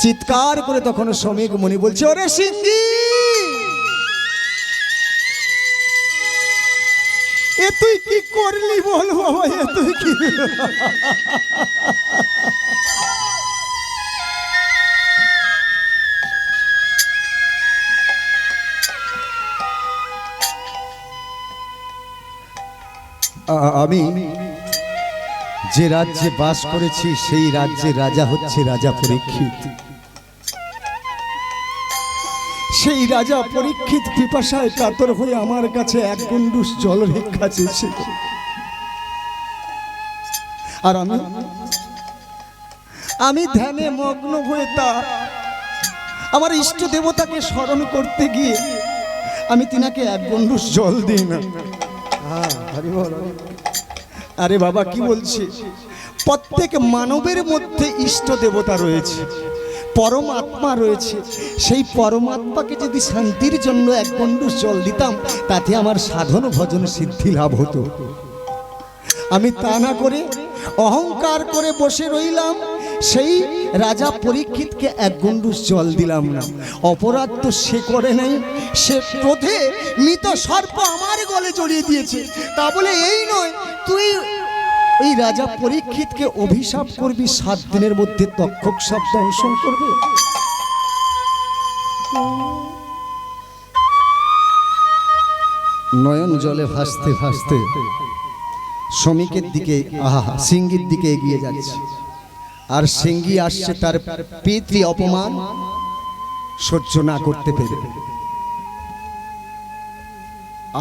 চিৎকার করে তখন শ্রমিক মুনি বলছে, ওরে সিঙ্গি, এ তুই কি করলি বল বাবা, এ তুই কি? আমি যে রাজ্যে বাস করেছি সেই রাজ্যের রাজা হচ্ছে রাজা পরীক্ষিত। সেই রাজা পরীক্ষিত পিপাসায় কাতর হয়ে আমার কাছে 1 গণ্ডূষ জল ভিক্ষা চেয়েছে। আর আমি ধ্যানে মগ্ন হয়ে আমার ইষ্ট দেবতাকে স্মরণ করতে গিয়ে আমি তিনাকে 1 গণ্ডূষ জল দিই না। আরে বাবা, কি বলছি, প্রত্যেক মানবের মধ্যে ইষ্ট দেবতা রয়েছে, পরমাত্মা রয়েছে। সেই পরমাত্মাকে যদি শান্তির জন্য 1 গণ্ডূষ জল দিতাম, তাতে আমার সাধন ভজন সিদ্ধি লাভ হতো। আমি তা না করে অহংকার করে বসে রইলাম, সেই রাজা পরীক্ষিতকে 1 গণ্ডূষ জল দিলাম না। অপরাধ তো সে করে নাই, সে ক্রোধে মৃত সর্প আমার গলে জড়িয়ে দিয়েছে। তা বলে এই নয় তুই ওই রাজা পরীক্ষিতকে অভিশাপ করবি 7 দিনের মধ্যে তক্ষক সাপ দংশন করবে। নয়ন জলে ভাসতে ভাসতে শ্রমিকের দিকে সিঙ্গির দিকে এগিয়ে যাচ্ছে। আর সিঙ্গি আসছে তার পিতৃ অপমান সহ্য না করতে পেরে।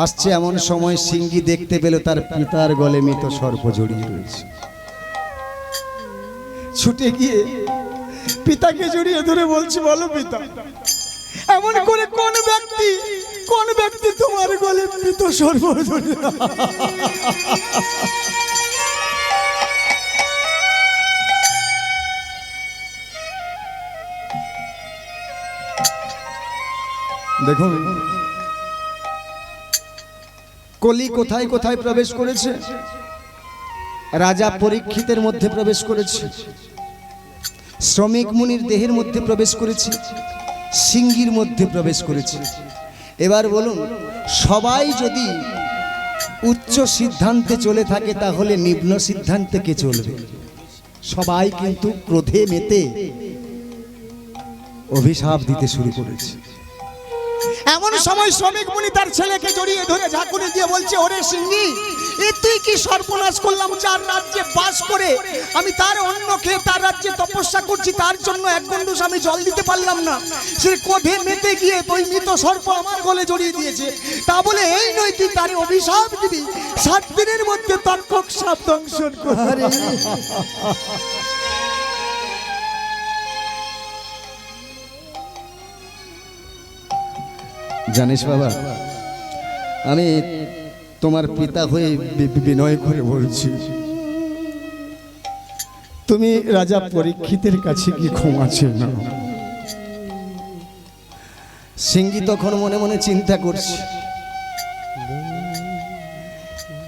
আসছে এমন সময় সিঙ্গি দেখতে পেল তার পিতার গলে মৃত সর্প জড়িয়ে রয়েছে। ছুটে গিয়ে পিতাকে জড়িয়ে ধরে বলছে, বলো পিতা, এমন করে কোন ব্যক্তি তোমার গলে মৃত সর্প জড়িয়ে? দেখুন কলি কোথায় কোথায় প্রবেশ করেছে। রাজা পরীক্ষিতের মধ্যে প্রবেশ করেছে, শ্রমিক মুনির দেহের মধ্যে প্রবেশ করেছে, সিঙ্গির মধ্যে প্রবেশ করেছে। এবার বলুন, সবাই যদি উচ্চ সিদ্ধান্তে চলে থাকে তাহলে নিম্ন সিদ্ধান্তে কে চলবে? সবাই কিন্তু ক্রোধে মেতে অভিশাপ দিতে শুরু করেছে। এমন সময় শ্রমিক মুনি তার ছেলেকে জড়িয়ে ধরে ঝাঁকুনি দিয়ে বলছে, ওরে সিঙ্গি, এ তুই কি সর্বনাশ করলাম? যার রাজ্যে বাস করে আমি তার অন্ন খেয়ে তার রাজ্যে তপস্যা করছি, তার জন্য 1 গণ্ডূষ আমি জল দিতে পারলাম না। সে ক্রোধে মেতে গিয়ে তুই মৃত সর্প আমার গলে জড়িয়ে দিয়েছে। তা বলে এই নয় তুই তার অভিশাপ দিবি 7 দিনের মধ্যে তক্ষক সাপ দংশন করবে। জানিস বাবা, আমি তোমার পিতা হয়ে বিনয় করে বলছি, তুমি রাজা পরীক্ষিতের কাছে কি ক্ষমা চেয়ে নাও। সিঙ্গি তখন মনে মনে চিন্তা করছে,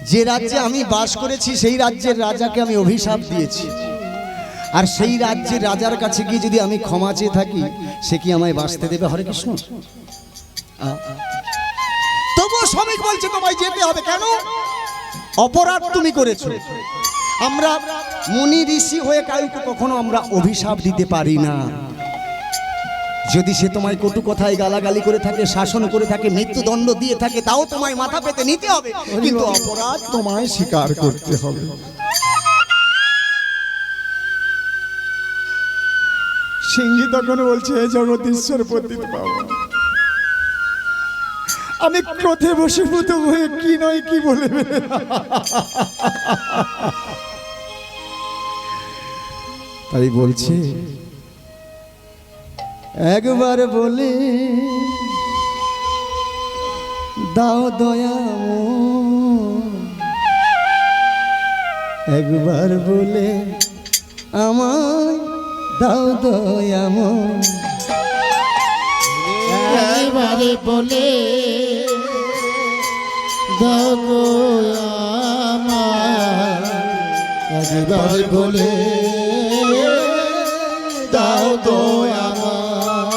যে রাজ্যে আমি বাস করেছি সেই রাজ্যের রাজাকে আমি অভিশাপ দিয়েছি, আর সেই রাজ্যের রাজার কাছে গিয়ে যদি আমি ক্ষমা চেয়ে থাকি, সে কি আমায় বাঁচতে দেবে? হরে কৃষ্ণ। তবুও শ্রমিক বলছে তোমায় যেতে হবে। কেন? অপরাধ তুমি করেছো। আমরা মুনি ঋষি হয়ে কাউকে কখনো আমরা অভিশাপ দিতে পারি না। যদি সে তোমায় কটু কথায় গালাগালি করে থাকে, শাসন করে থাকে, মৃত্যুদণ্ড দিয়ে থাকে, তাও তোমায় মাথা পেতে নিতে হবে, কিন্তু অপরাধ তোমায় স্বীকার করতে হবে। সিংহী তখন বলছে, হে জগদীশ্বর পতিত বাবা, আমি ক্রোধে বশীভূত হয়ে কি নয় কি বলে তাই বলছে একবার বলে দাও দয়া একবার বলে আমায় দাও দয়া এবারে বলে দাও গো আমার, একবারে বলে দাও গো আমার।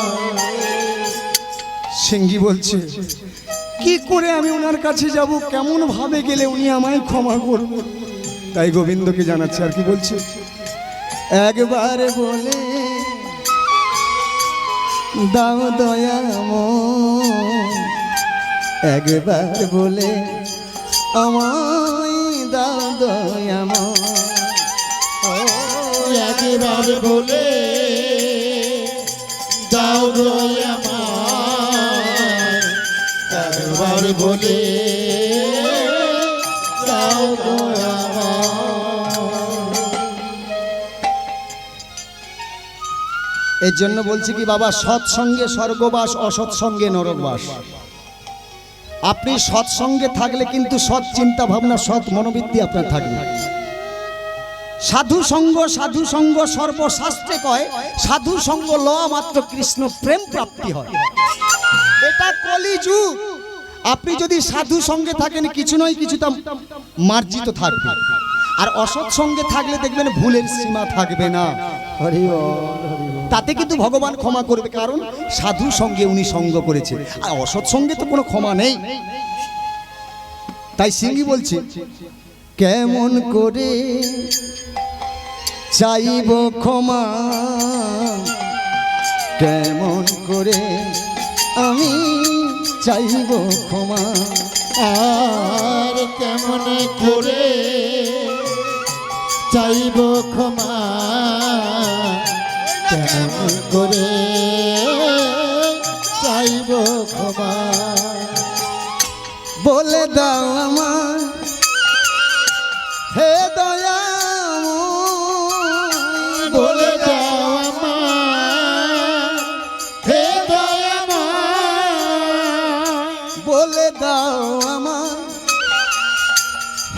সিংহী বলছে কি করে আমি ওনার কাছে যাব, কেমন ভাবে গেলে উনি আমায় ক্ষমা করবেন। তাই গোবিন্দকে জানাচ্ছে আর কি বলছে একবার বলে দাও দয়া একবার বলে আমায় দাও দয়া একবার বলে দাও গো আমার, একবার বলে দাও গো আমার। এর জন্য বলছি কি বাবা, সৎসঙ্গে স্বর্গবাস, অসৎসঙ্গে নরকবাস। আপনি সৎসঙ্গে থাকলে কিন্তু সৎ চিন্তা ভাবনা, সৎ মনোবৃত্তি আপনার থাকবে। সাধু সঙ্গ সর্বশাস্ত্রে কয় সাধু সঙ্গ ল মাত্র কৃষ্ণ প্রেম প্রাপ্তি হয়। এটা কলিযুগ। আপনি যদি সাধু সঙ্গে থাকেন কিছু নয় কিছু তা মার্জিত থাকবে, আর অসৎ সঙ্গে থাকলে দেখবেন ভুলের সীমা থাকবে না। হরি বল। তাতে কিন্তু ভগবান ক্ষমা করবে, কারণ সাধু সঙ্গে উনি সঙ্গ করেছে, আর অসৎ সঙ্গে তো কোনো ক্ষমা নেই। তাই সিংহী বলছে কেমন করে চাইব ক্ষমা, কেমন করে আমি চাইব ক্ষমা, আর কেমন করে চাইব ক্ষমা, কেমন করে চাইব ক্ষমা। বলে দাও আমার হে দয়া, বলে দাও আমার হে দয়াময়, বলে দাও আমার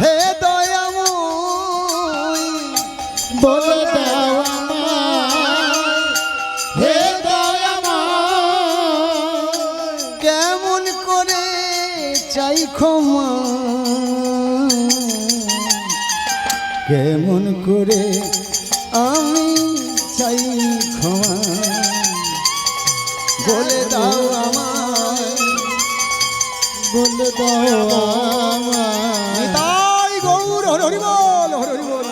হে দয়াময়, বলে দাও আমার হে দয়াময়। কেমন করে চাই ক্ষমা, কেমন করে আমি চাই ক্ষমা, বলে দাও আমায়, বলে দাও আমার, তাই গৌর হরি হরি বল, হরি হরি বল।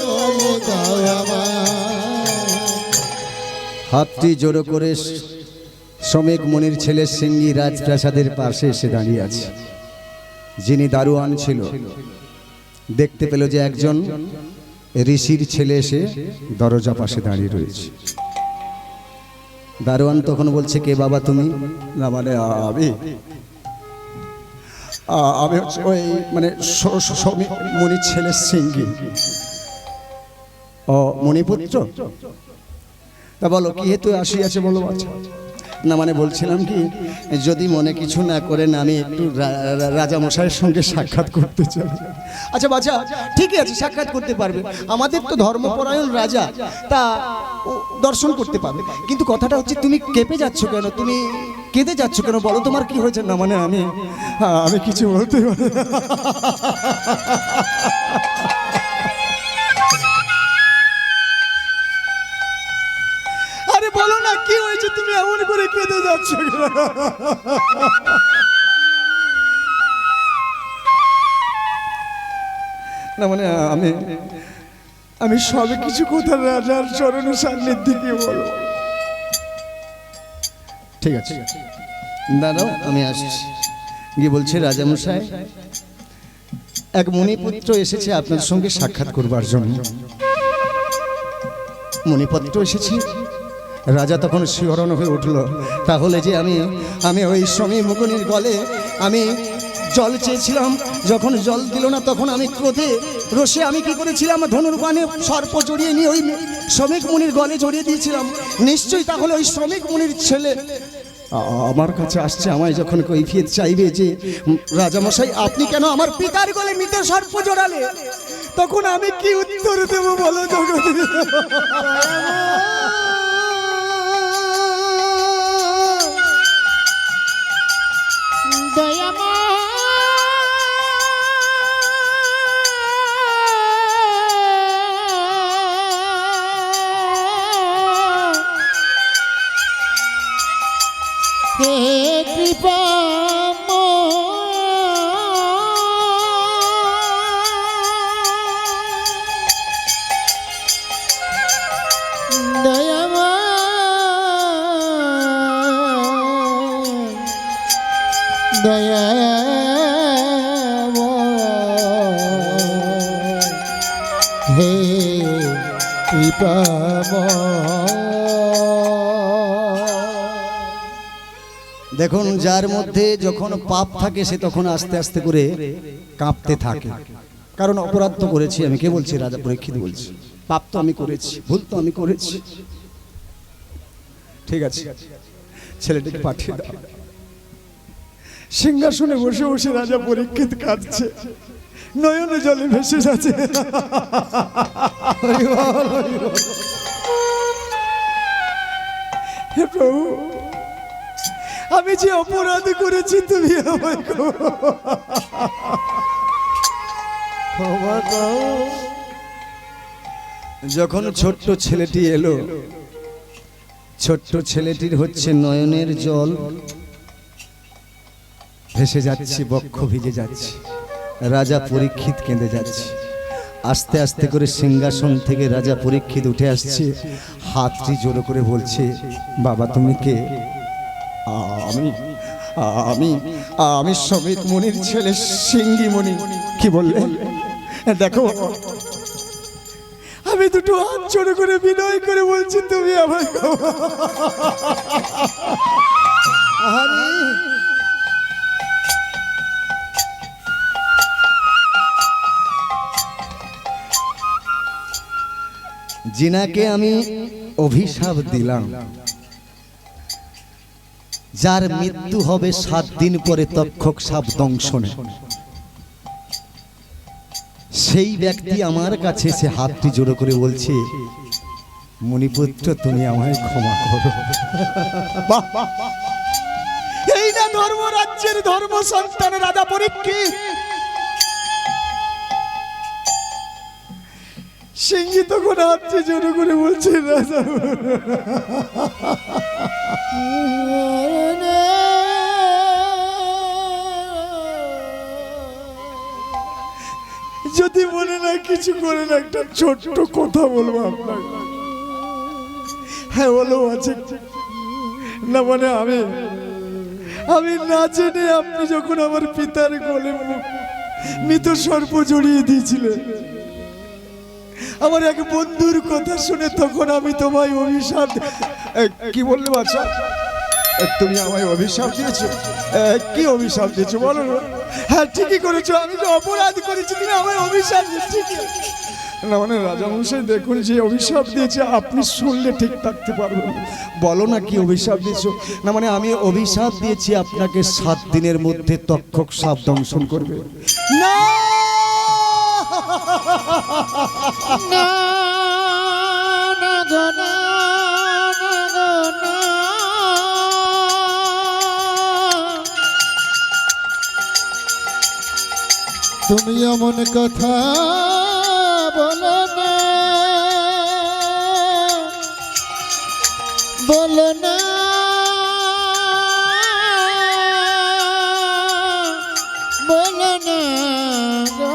বলে দাও আমার। হাতটি জোড়ো করে শ্রমিক মনির ছেলে সিংহী রাজপ্রাসাদের পাশে এসে দাঁড়িয়ে আছে। যিনি দারোয়ান ছিল দেখতে পেল যে একজন ঋষির ছেলে এসে দরজা পাশে দাঁড়িয়ে রয়েছে। দারোয়ান তখন বলছে কে বাবা তুমি? না মানে আমি ওই মানে শ্রমিক মনির ছেলে সিংহী। ও মণিপুত্র, তা বলো কি হেতু আসিয়াছে বলো। আচ্ছা না মানে বলছিলাম কি, যদি মনে কিছু না করেন আমি একটু রাজা মশাইয়ের সঙ্গে সাক্ষাৎ করতে চাই। আচ্ছা বাচ্চা ঠিকই আছে, সাক্ষাৎ করতে পারবে, আমাদের তো ধর্মপরায়ণ রাজা, তা দর্শন করতে পারবে। কিন্তু কথাটা হচ্ছে তুমি কেঁপে যাচ্ছ কেন, তুমি কেঁদে যাচ্ছ কেন, বলো তোমার কি হয়েছে? না মানে আমি কিছু বলতে পারি। আরে বলো না কি হয়েছে, তুমি এমন করে কেঁদে যাচ্ছ? না মানে আমি সব কিছু কথা রাজার চরণ সান্নিধ্যে গিয়ে বলো। ঠিক আছে দাঁড়াও আমি আসছি। গিয়ে বলছে রাজামশাই এক মণিপুত্র এসেছে আপনার সঙ্গে সাক্ষাৎ করবার জন্য। মণিপত্র এসেছে, রাজা তখন শিহরণ হয়ে উঠল। তাহলে যে আমি আমি ওই সমী মুকুনির গলে আমি জল চেয়েছিলাম, যখন জল দিল না তখন আমি ক্রোধে রোষে আমি কি করেছিলাম, ধনুর্বাণে সর্প জড়িয়ে নিয়ে ওই শ্রমিক মুনির গলে জড়িয়ে দিয়েছিলাম। নিশ্চয়ই তাহলে ওই শ্রমিক মুনির ছেলে আমার কাছে আসছে, আমায় যখন কৈফিয়ত চাইবে যে রাজামশাই আপনি কেন আমার পিতার গলে মৃত সর্প জড়ালে, তখন আমি কি উত্তর দেব বলো জগৎ? হে কৃপা দয়া হে কৃপা দেখুন, যার মধ্যে যখন পাপ থাকে সে তখন আস্তে আস্তে করে কাঁপতে থাকে, কারণ অপরাধ তো করেছি আমি। কে বলছি? রাজা পরীক্ষিত বলছি। পাপ তো আমি করেছি, ভুল তো আমি করেছি। ঠিক আছে, ছেলেটিকে পাঠিয়ে দাও। সিংহাসনে বসে বসে রাজা পরীক্ষিত কাঁদছে, নয়নে জলে ভেসে যাচ্ছে। হে প্রভু, আমি যে অপরাধ করেছি তুমি আমায় ক্ষমা করো। যখন ছোট্ট ছেলেটি এলো, ছোট্ট ছেলেটির হচ্ছে নয়নের জল ভেসে যাচ্ছে, বক্ষ ভিজে যাচ্ছে। রাজা পরীক্ষিত কেঁদে যাচ্ছে। আস্তে আস্তে করে সিংহাসন থেকে রাজা পরীক্ষিত উঠে আসছে, হাতটি জোড়ো করে বলছে, বাবা তুমি কে? আমি আমি আমি শ্রমিক মুনির ছেলে সিঙ্গি মুনি। কি বললে? দেখো, আমি দুটো হাত জোড়ো করে বিনয় করে বলছি তুমি আমায় জিনাকে আমি অভিশাপ দিলাম, যার মৃত্যু হবে 7 দিন পরে তক্ষক সাপ দংশনে। সেই ব্যক্তি আমার কাছে সে হাতটি জোড়ো করে বলছে, মুনিপুত্র তুমি আমায় ক্ষমা করো। এই না ধর্মরাজ্যের ধর্ম সন্তান রাজা পরীক্ষিত। সিংহী তখন হাতটি জোড়ো করে বলছে, রাজা যদি মনে না কিছু করেন একটা ছোট্ট কথা বলবো আপনার। হ্যাঁ বলো, আছে না? মানে আমি না জেনে আপনি যখন আমার পিতার গলে মৃত সর্প জড়িয়ে দিয়েছিলেন, আমার এক বন্ধুর কথা শুনে তখন আমি তোমায় অভিশাপ। কি বললে বাচ্চা? তুমি আমায় অভিশাপ দিয়েছো? কি অভিশাপ দিয়েছো বলো? হ্যাঁ ঠিকই করেছো, আমি যে অপরাধ করেছি তুমি আমায় অভিশাপ দিয়েছি। না মানে রাজামশাই দেখুন, যে অভিশাপ দিয়েছে আপনি শুনলে ঠিক থাকতে পারবেন। বলো না কি অভিশাপ দিয়েছো? না মানে আমি অভিশাপ দিয়েছি আপনাকে 7 দিনের মধ্যে তক্ষক সাপ দংশন করবে। না না না গো না, তুমি এমন কথা বলো না, বলো না, বলো না গো।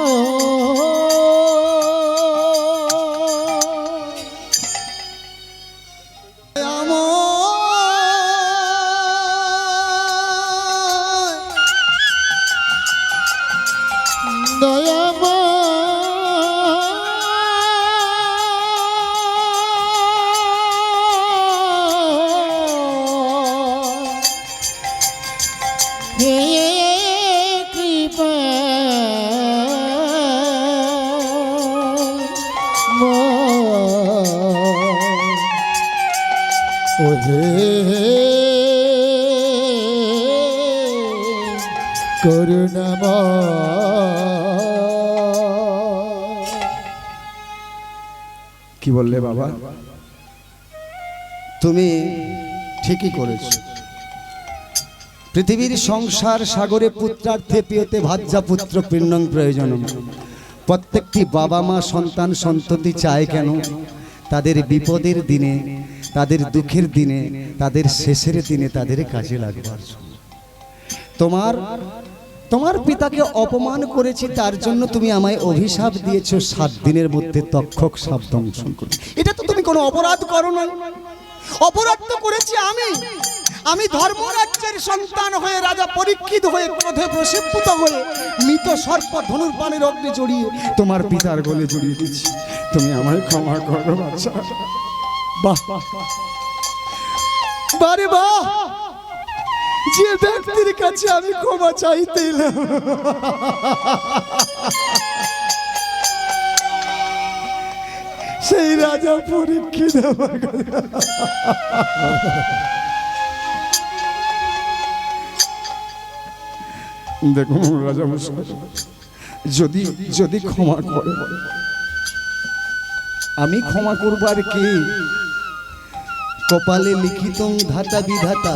হে করুণাময়। কি বললে বাবা? তুমি ঠিকই করেছো। পৃথিবীর সংসার সাগরে পুত্রার্থে পিয়তে ভাজ্যা পুত্র পিণ্ডং প্রয়োজন। প্রত্যেকটি বাবা মা সন্তান সন্ততি চায় কেন? তাদের বিপদের দিনে, তাদের দুঃখের দিনে, তাদের শেষের দিনে তাদের কাজে লাগবার জন্য। তোমার পিতাকে অপমান করেছি, তার জন্য তুমি আমায় অভিশাপ দিয়েছো 7 দিনের মধ্যে তক্ষক সাপ দংশন করবে। এটা তো তুমি কোনো অপরাধ করো না। অপরাধ তো করেছি আমি ধর্মরাজ্যের সন্তান হয়ে, রাজা পরীক্ষিত হয়ে, ক্রোধে প্রসিদ্ধ হয়ে মৃত সর্প ধনুর্বাণের অগ্নি জড়িয়ে তোমার পিতার গলে জড়িয়ে দিচ্ছি। তুমি আমায় ক্ষমা করো বাচ্চা। বাহ বারে বাহ, যে ব্যক্তির কাছে আমি ক্ষমা চাইতে এলাম সেই রাজা পরীক্ষিত আমার দেখুন রাজা মশাই, যদি ক্ষমা করে, আমি ক্ষমা করবার কি? কপালে লিখিত ধাতা বিধাতা,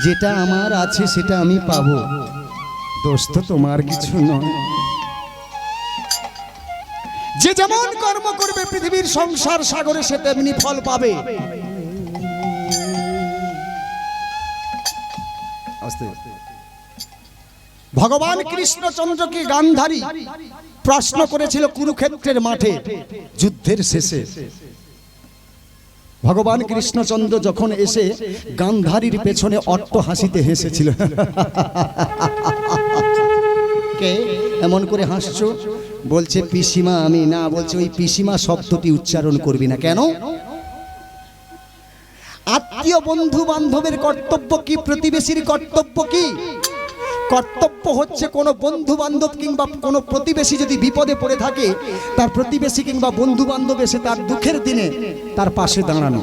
যেটা আমার আছে সেটা আমি পাবো। দোষ তো তোমার কিছু নয়। যে যেমন কর্ম করবে পৃথিবীর সংসার সাগরে সে তেমনি ফল পাবে। ভগবান কৃষ্ণচন্দ্রকে গান্ধারী প্রশ্ন করেছিল কুরুক্ষেত্রের মাঠে যুদ্ধের শেষে। ভগবান কৃষ্ণচন্দ্র যখন এসে গান্ধারীর পেছনে অট্ট হাসিতে হেসেছিল। কে এমন করে হাসছো? বলছে পিসিমা। আমি না, বলছে ওই পিসিমা শব্দটি উচ্চারণ করবি না। কেন? আত্মীয় বন্ধু বান্ধবের কর্তব্য কি? প্রতিবেশীর কর্তব্য কি? কর্তব্য হচ্ছে কোনো বন্ধু বান্ধব কিংবা কোনো প্রতিবেশী যদি বিপদে পড়ে থাকে, তার প্রতিবেশী কিংবা বন্ধু বান্ধব এসে তার দুঃখের দিনে তার পাশে দাঁড়ানো।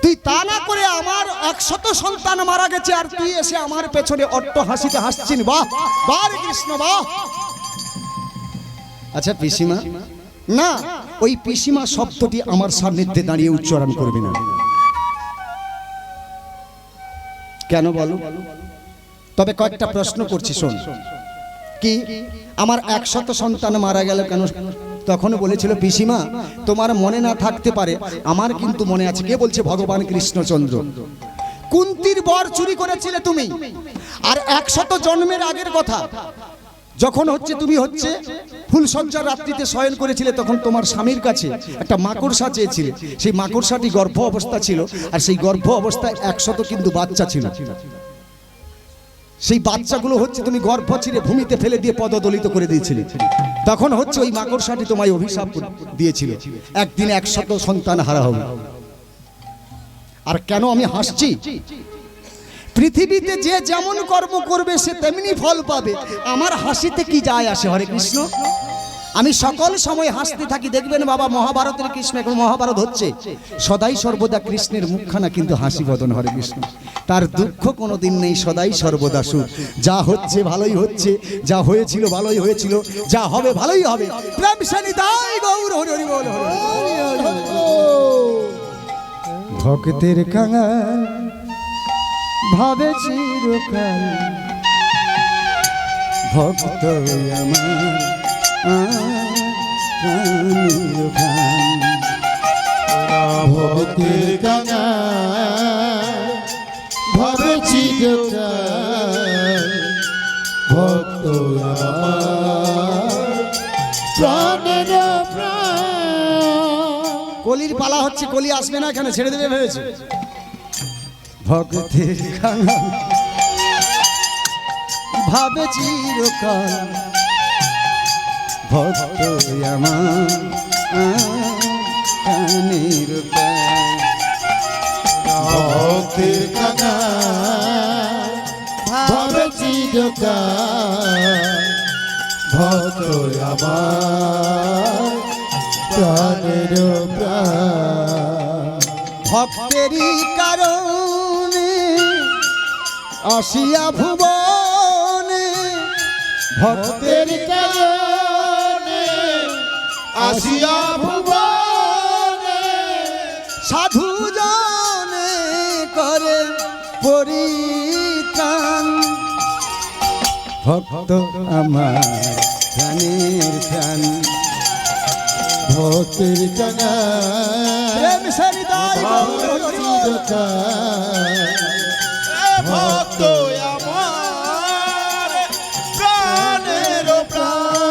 তুই তা না করে আমার 100 সন্তান মারা গেছে আর তুই এসে আমার পেছনে অট্ট হাসিতে হাসছিস। বাহ বাহ কৃষ্ণ বাহ। আচ্ছা পিসিমা, না, ওই পিসিমা শব্দটি আমার সান্নিধ্যে দাঁড়িয়ে উচ্চারণ করবি না। কেন বলো? তবে কয়েকটা প্রশ্ন করছি, শোন। কি আমার 100 সন্তান মারা গেল কেন? তখন বলেছিল পিসিমা তোমার মনে না থাকতে পারে, আমার কিন্তু মনে আছে। কে বলছে? ভগবান কৃষ্ণচন্দ্র। কুন্তির বর চুরি করেছিলে তুমি। আর 100 জন্মের আগের কথা, যখন তুমি ফুলসজ্জার রাত্রিতে শয়ন করেছিলে, তখন তোমার স্বামীর কাছে একটা মাকড়সা চেয়েছিলে। সেই মাকড়সাটি গর্ভ অবস্থা ছিল, আর সেই গর্ভ অবস্থায় 100 কিন্তু বাচ্চা ছিল। সেই বাচ্চাগুলো তুমি গর্ভ ছিঁড়ে ভূমিতে ফেলে দিয়ে পদদলিত করে দিয়েছিলে। তখন ওই মাকড়সাটি তোমায় অভিশাপ দিয়েছিল, একদিন 100 সন্তান হারা হবে। আর কেন আমি হাসছি? পৃথিবীতে যে যেমন কর্ম করবে সে তেমনি ফল পাবে। আমার হাসিতে কি যায় আসে? হরে কৃষ্ণ। আমি সকল সময় হাসতে থাকি। দেখবেন বাবা, মহাভারতের কৃষ্ণ, এখন মহাভারত হচ্ছে, সদাই সর্বদা কৃষ্ণের মুখখানা কিন্তু হাসি বদন। হরে কৃষ্ণ। তার দুঃখ কোনোদিন নেই, সদাই সর্বদা সুখ। যা হচ্ছে ভালোই হচ্ছে, যা হয়েছিল ভালোই হয়েছিল, যা হবে ভালোই হবে। প্রেম সানিতাই গৌর হরি হরি বল। ভক্তের কাঙা ভাবে চিরকাল, ভক্ত আমার ভক্তের কাঙা ভাবে চিরকাল, ভক্ত আমার প্রাণের প্রাণ। কলির পালা হচ্ছে, কলি আসবে না, এখানে ছেড়ে দেবে ভেবেছে। ভক্তের কাঙা ভাবে চিরকাল, ভক্ত আমার প্রাণের প্রাণ। ভক্তের কাঙা ভাবে চিরকাল, ভক্ত আমার প্রাণের প্রাণ। ভক্তেরই কারণে আসিয়া ভুবনে, ভক্তের কারণে আসিয়া ভুবনে, সাধু জনে করে পরিত্রাণ। ভক্ত আমার প্রাণের প্রাণ, ভক্তের টানা প্রেম সরিদাই ভক্ত আমার প্রাণের প্রাণ।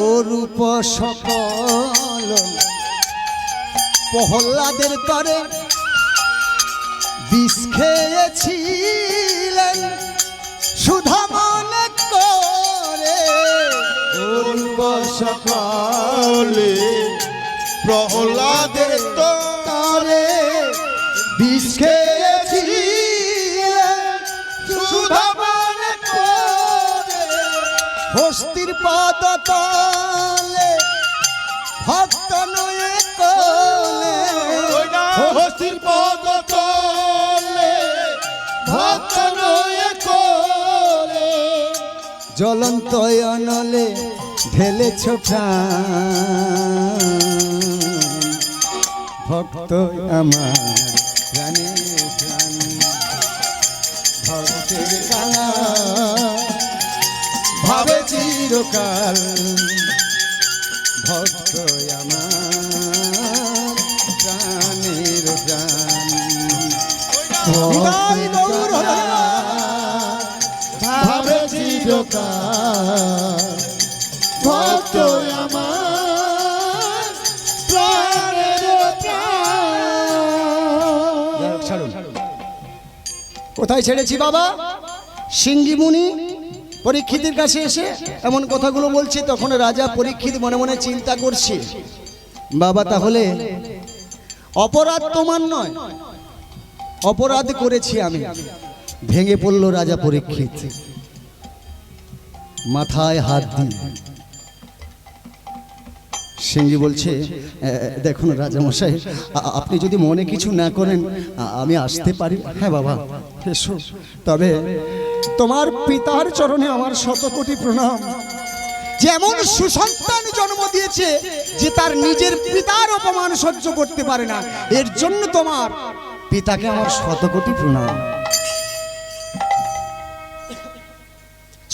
ও রূপ সকল প্রহ্লাদের তরে বিষ খেয়েছিলেন সুধা মনে করে। পূর্ব সকালে প্রহ্লাদের তরে বিষ খেয়েছিলেন সুধা মনে করে। হস্তির পদ তলে ভক্ত নয়ে কোলে, হস্তির পদ তলে ভক্ত নয়ে কোলে, জ্বলন্ত অনলে ঢেলেছ প্রাণ। ভক্ত আমার প্রাণের প্রাণ, ভক্তের কালা ভাবে চিরকাল। ভক্ত আমার প্রাণের প্রাণ। হৃদয় গৌর ভাবে চিরকাল, ভক্ত আমার প্রাণের প্রাণ। কোথায় ছেড়েছি বাবা? সিংহী মুনি পরীক্ষিতের কাছে এসে এমন কথাগুলো বলছে, তখন রাজা পরীক্ষিত মনে মনে চিন্তা করছে, বাবা তাহলে অপরাধ তোমার নয়, অপরাধ করেছি আমি। ভেঙে পড়ল রাজা পরীক্ষিত, মাথায় হাত দিয়ে। সিংহী বলছে, দেখুন রাজামশাই, আপনি যদি মনে কিছু না করেন আমি আসতে পারি? হ্যাঁ বাবা এসো, তবে তোমার পিতার চরণে আমার শতকোটি প্রণাম। যেমন সুসন্তান জন্ম দিয়েছে যে তার নিজের পিতার অপমান সহ্য করতে পারে না, এর জন্য তোমার পিতাকে আমার শতকোটি প্রণাম।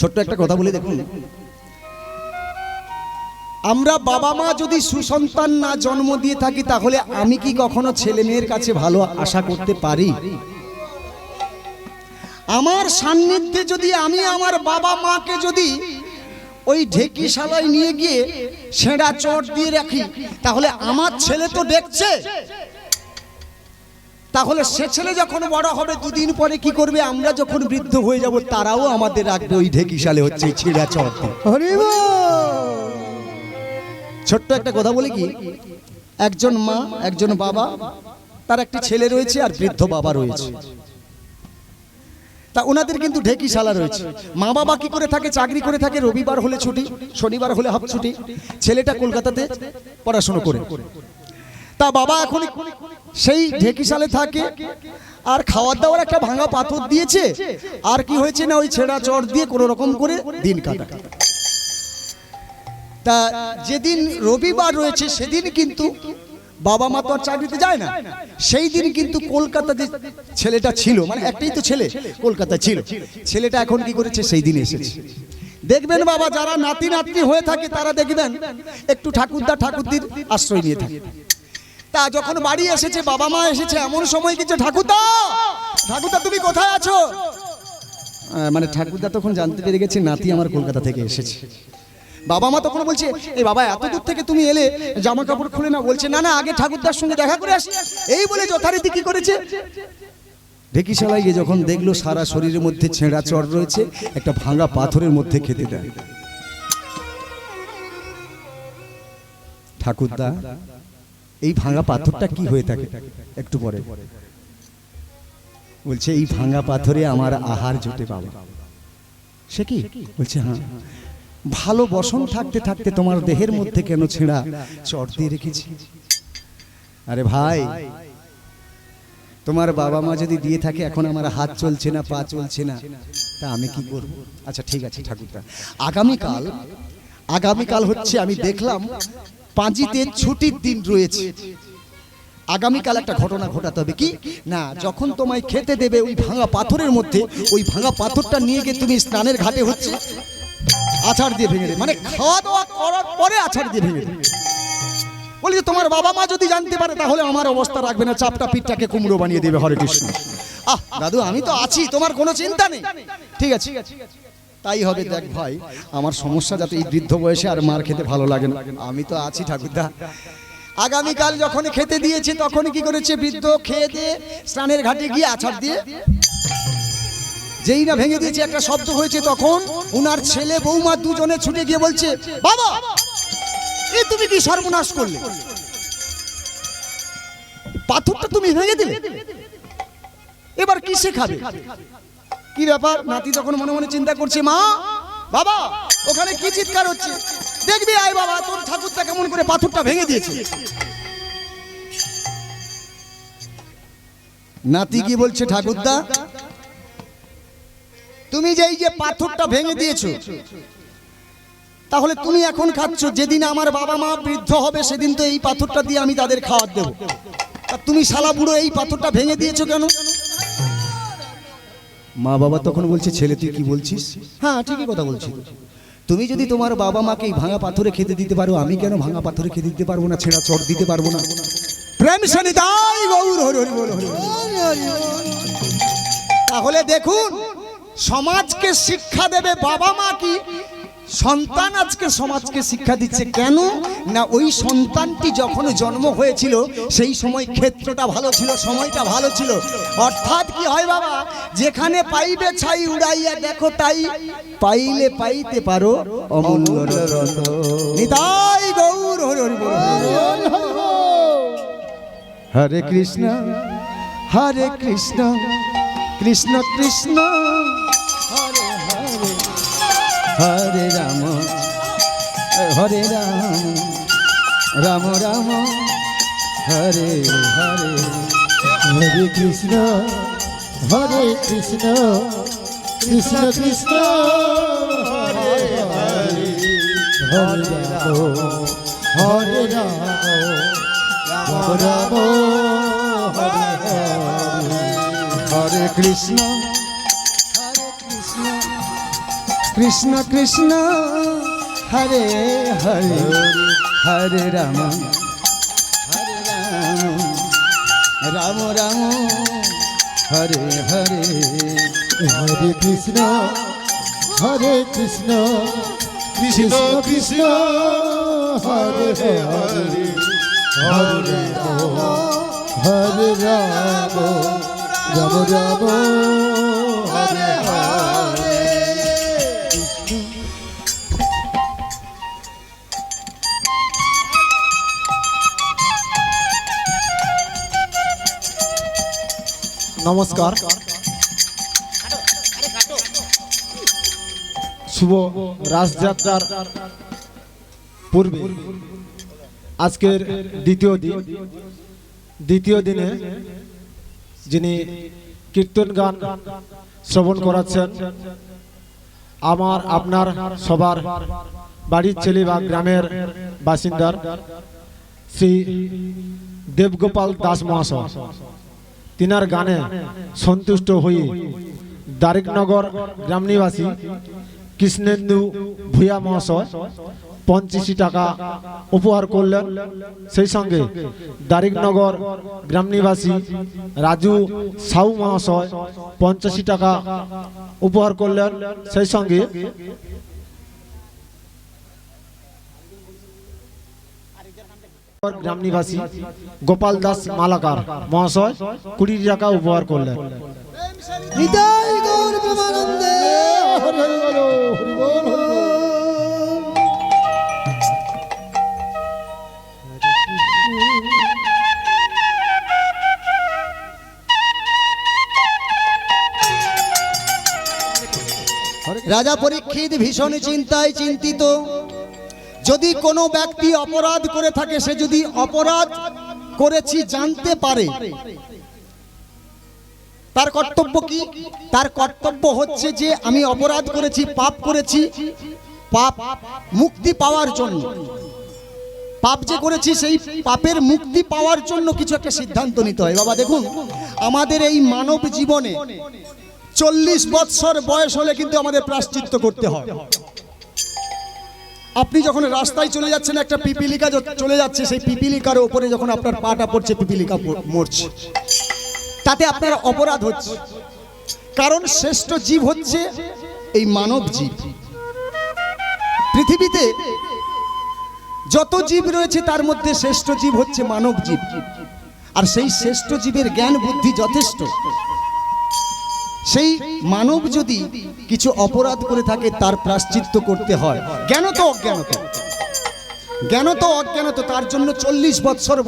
ছোট্ট একটা কথা বলি, দেখুন আমরা বাবা মা যদি সুসন্তান না জন্ম দিয়ে থাকি, তাহলে আমি কি কখনো ছেলে মেয়ের কাছে ভালো আশা করতে পারি? আমার সান্নিধ্যে যদি আমি আমার বাবা মাকে যদি ওই ঢেকিশালায় নিয়ে গিয়ে ছেঁড়া চট দিয়ে রাখি, তাহলে আমার ছেলে তো দেখছে, তাহলে সে ছেলে যখন বড় হবে দুদিন পরে কি করবে? আমরা যখন বৃদ্ধ হয়ে যাব তারাও আমাদের রাখবে ওই ঢেকিশালে, হচ্ছে ছেঁড়া চট। ছোট্ট একটা কথা বলি কি, একজন মা একজন বাবা, তার একটি ছেলে রয়েছে আর বৃদ্ধ বাবা রয়েছে। তা ওনাদের কিন্তু ঢেকিশালা রয়েছে। মা বাবা কি করে থাকে? চাকরি করে থাকে, রবিবার হলে ছুটি, শনিবার হলে হাফ ছুটি। ছেলেটা কলকাতাতে পড়াশোনা করে, তা বাবা এখন সেই ঢেকিশালে থাকে, আর খাওয়ার দাওয়ার একটা ভাঙা পাথর দিয়েছে, আর কি হয়েছে না ওই ছেঁড়া চট দিয়ে কোনো রকম করে দিন কাটা। তা যেদিন রবিবার রয়েছে সেদিন কিন্তু বাবা মা তো আর চাকরিতে যায় না, সেই দিন কিন্তু কলকাতাতে ছেলেটা ছিল, মানে একটাই তো ছেলে কলকাতা ছিল, ছেলেটা এখন কি করেছে? সেই দিন এসেছে। দেখবেন বাবা যারা নাতি নাতনি হয়ে থাকে তারা দেখবেন একটু ঠাকুরদা ঠাকুরদির আশ্রয় নিয়ে থাকে। তা যখন বাড়ি এসেছে, বাবা মা এসেছে, এমন সময় কিছু ঠাকুরদা ঠাকুরদা তুমি কোথায় আছো? মানে ঠাকুরদা তখন জানতে পেরে গেছে নাতি আমার কলকাতা থেকে এসেছে। বাবা মা তখন বলছে, এই বাবা এত দূর থেকে তুমি এলে, জামা কাপড় খুলে না? বলছে না না, আগে ঠাকুরদার সঙ্গে দেখা করে আসি। এই বলে যথারীতি কি করেছে? ঢেকিশালায় গিয়ে যখন দেখলো সারা শরীরের মধ্যে ছেঁড়া চড় রয়েছে, একটা ভাঙা পাথরের মধ্যে খেতে দেয়। ঠাকুরদা এই ভাঙা পাথরটা কি হয়ে থাকে? একটু পরে বলছে, এই ভাঙা পাথরে আমার আহার জোটে বাবা। সে কি? বলছে, হ্যাঁ, ভালো বসন থাকতে থাকতে তোমার দেহের মধ্যে কেন ছেঁড়া চট দিয়ে রেখেছি? আরে ভাই, তোমার বাবা মা যদি দিয়ে থাকে, এখন আমার হাত চলছে না, পা চলছে না, তা আমি কি করব? আচ্ছা ঠিক আছে ঠাকুরদা, আগামীকাল হচ্ছে, আমি দেখলাম পাঁজিতে ছুটির দিন রয়েছে, আগামীকাল একটা ঘটনা ঘটাতে হবে। কি না, যখন তোমায় খেতে দেবে ওই ভাঙা পাথরের মধ্যে, ওই ভাঙা পাথরটা নিয়ে গিয়ে তুমি স্নানের ঘাটে হচ্ছে আছাড় দিয়ে ভেঙে দেবে, মানে খাওয়া দাওয়া করার পরে আছাড় দিয়ে ভেঙে দেবে। বলি যে তোমার বাবা মা যদি জানতে পারে তাহলে আমার অবস্থা রাখবে না, চাপটা পিঠটাকে কুমড়ো বানিয়ে দেবে। হরে কৃষ্ণ। দাদু আমি তো আছি, তোমার কোনো চিন্তা নেই। ঠিক আছে, তাই হবে। দেখ ভাই, আমার সমস্যা যাতে এই বৃদ্ধ বয়সে আর মার খেতে ভালো লাগে না, আমি তো আছি ঠাকুরদা। আগামীকাল যখন খেতে দিয়েছে তখন কি করেছে, বৃদ্ধ খেয়ে দিয়ে স্নানের ঘাটে গিয়ে আছাড় দিয়ে যেই না ভেঙে দিয়েছে, একটা শব্দ হয়েছে, তখন উনার ছেলে বৌমা দুজনে ছুটে গিয়ে বলছে, বাবা এই তুমি কি সর্বনাশ করলে, পাথরটা তুমি ভেঙে দিলে, এবার কি শেখাবে? কি ব্যাপার? নাতি তখন মনে মনে চিন্তা করছে, মা বাবা ওখানে কি চিৎকার হচ্ছে, দেখবি আয় বাবা, তোর ঠাকুরটা কেমন করে পাথরটা ভেঙে দিয়েছে। নাতি কি বলছে, ঠাকুরদা তুমি যে এই যে পাথরটা ভেঙে দিয়েছো, তাহলে তুমি এখন খাচ্ছ, যেদিন আমার বাবা মা বৃদ্ধ হবে সেদিন তো এই পাথরটা দিয়ে আমি তাদের খাওয়ার দেবো, তা তুমি শালা বুড়ো এই পাথরটা ভেঙে দিয়েছো কেন? মা বাবা তখন বলছে, ছেলে তুই কি বলছিস? হ্যাঁ ঠিকই কথা বলছি, তুমি যদি তোমার বাবা মাকে এই ভাঙা পাথরে খেতে দিতে পারো, আমি কেন ভাঙা পাথরে খেতে দিতে পারবো না, ছেঁড়া চট দিতে পারবো না? প্রেম সনিতাই গৌর হরি হরি বল হরি। তাহলে দেখুন, সমাজকে শিক্ষা দেবে বাবা মা, কি সন্তান আজকে সমাজকে শিক্ষা দিচ্ছে। কেন না, ওই সন্তানটি যখন জন্ম হয়েছিল সেই সময় ক্ষেত্রটা ভালো ছিল, সময়টা ভালো ছিল। অর্থাৎ কি হয় বাবা, যেখানে পাইবে ছাই উড়াইয়া দেখো তাই, পাইলে পাইতে পারো অমূল্য রত্ন। নিতাই গৌর হরি হরি বল। হরে কৃষ্ণ হরে কৃষ্ণ কৃষ্ণ কৃষ্ণ হরে হরে, হরে রাম হরে রাম রাম রাম হরে হরে, হরে কৃষ্ণ কৃষ্ণ কৃষ্ণ হরে হরে, হরে রাম হরে রাম রাম রাম হরে হরে, হরে কৃষ্ণ কৃষ্ণ কৃষ্ণ হরে হরে, হরে রাম রাম রাম হরে হরে, হরে কৃষ্ণ কৃষ্ণ কৃষ্ণ হরে হরে, হরে রাম হরে রাম রাম রাম হরে হরে। নমস্কার। শুভ রাসযাত্রার পূর্বে আজকের দ্বিতীয় দিনে যিনি কীর্তন গান শ্রবণ করাচ্ছেন, আমার আপনার সবার বাড়ির ছেলে বা গ্রামের বাসিন্দার শ্রী দেবগোপাল দাস মহাশয়, তিনার গানে সন্তুষ্ট হয়ে দারিকনগর গ্রাম নিবাসী কৃষ্ণেন্দু ভূয়া মহাশয় 85 টাকা উপহার করলেন। সেই সঙ্গে দারিকনগর গ্রাম নিবাসী রাজু সাউ মহাশয় 85 টাকা উপহার করলেন। সেই সঙ্গে গ্রাম নিবাসী গোপাল দাস মালাকার মহাশয় 20 টাকা উপহার করলেন। নিতাই গৌর প্রেমানন্দে হরি বল হরি বল হরি বল। রাজা পরীক্ষিত ভীষণ চিন্তায় চিন্তিত। যদি কোনো ব্যক্তি অপরাধ করে থাকে, সে যদি অপরাধ করেছি জানতে পারে, তার কর্তব্য কি? তার কর্তব্য হচ্ছে যে আমি অপরাধ করেছি, পাপ করেছি, পাপ মুক্তি পাওয়ার জন্য, পাপ যে করেছি সেই পাপের মুক্তি পাওয়ার জন্য কিছু একটা সিদ্ধান্ত নিতে হয়। বাবা দেখুন, আমাদের এই মানব জীবনে 40 বৎসর বয়স হলে কিন্তু আমাদের প্রায়শ্চিত্ত করতে হয়। আপনি যখন রাস্তায় চলে যাচ্ছেন, একটা পিপিলিকা চলে যাচ্ছে, সেই পিপিলিকার উপরে যখন আপনার পাটা পড়ছে, পিপিলিকা মরছে, তাতে আপনার অপরাধ হচ্ছে। কারণ শ্রেষ্ঠ জীব হচ্ছে এই মানব জীব। পৃথিবীতে যত জীব রয়েছে তার মধ্যে শ্রেষ্ঠ জীব হচ্ছে মানব জীব। আর সেই শ্রেষ্ঠ জীবের জ্ঞান বুদ্ধি যথেষ্ট। সেই মানব যদি কিছু অপরাধ করে থাকে তার প্রায়শ্চিত্ত করতে হয়। জ্ঞানত অজ্ঞানত, জ্ঞানত অজ্ঞানত, তার জন্য 40 বৎসর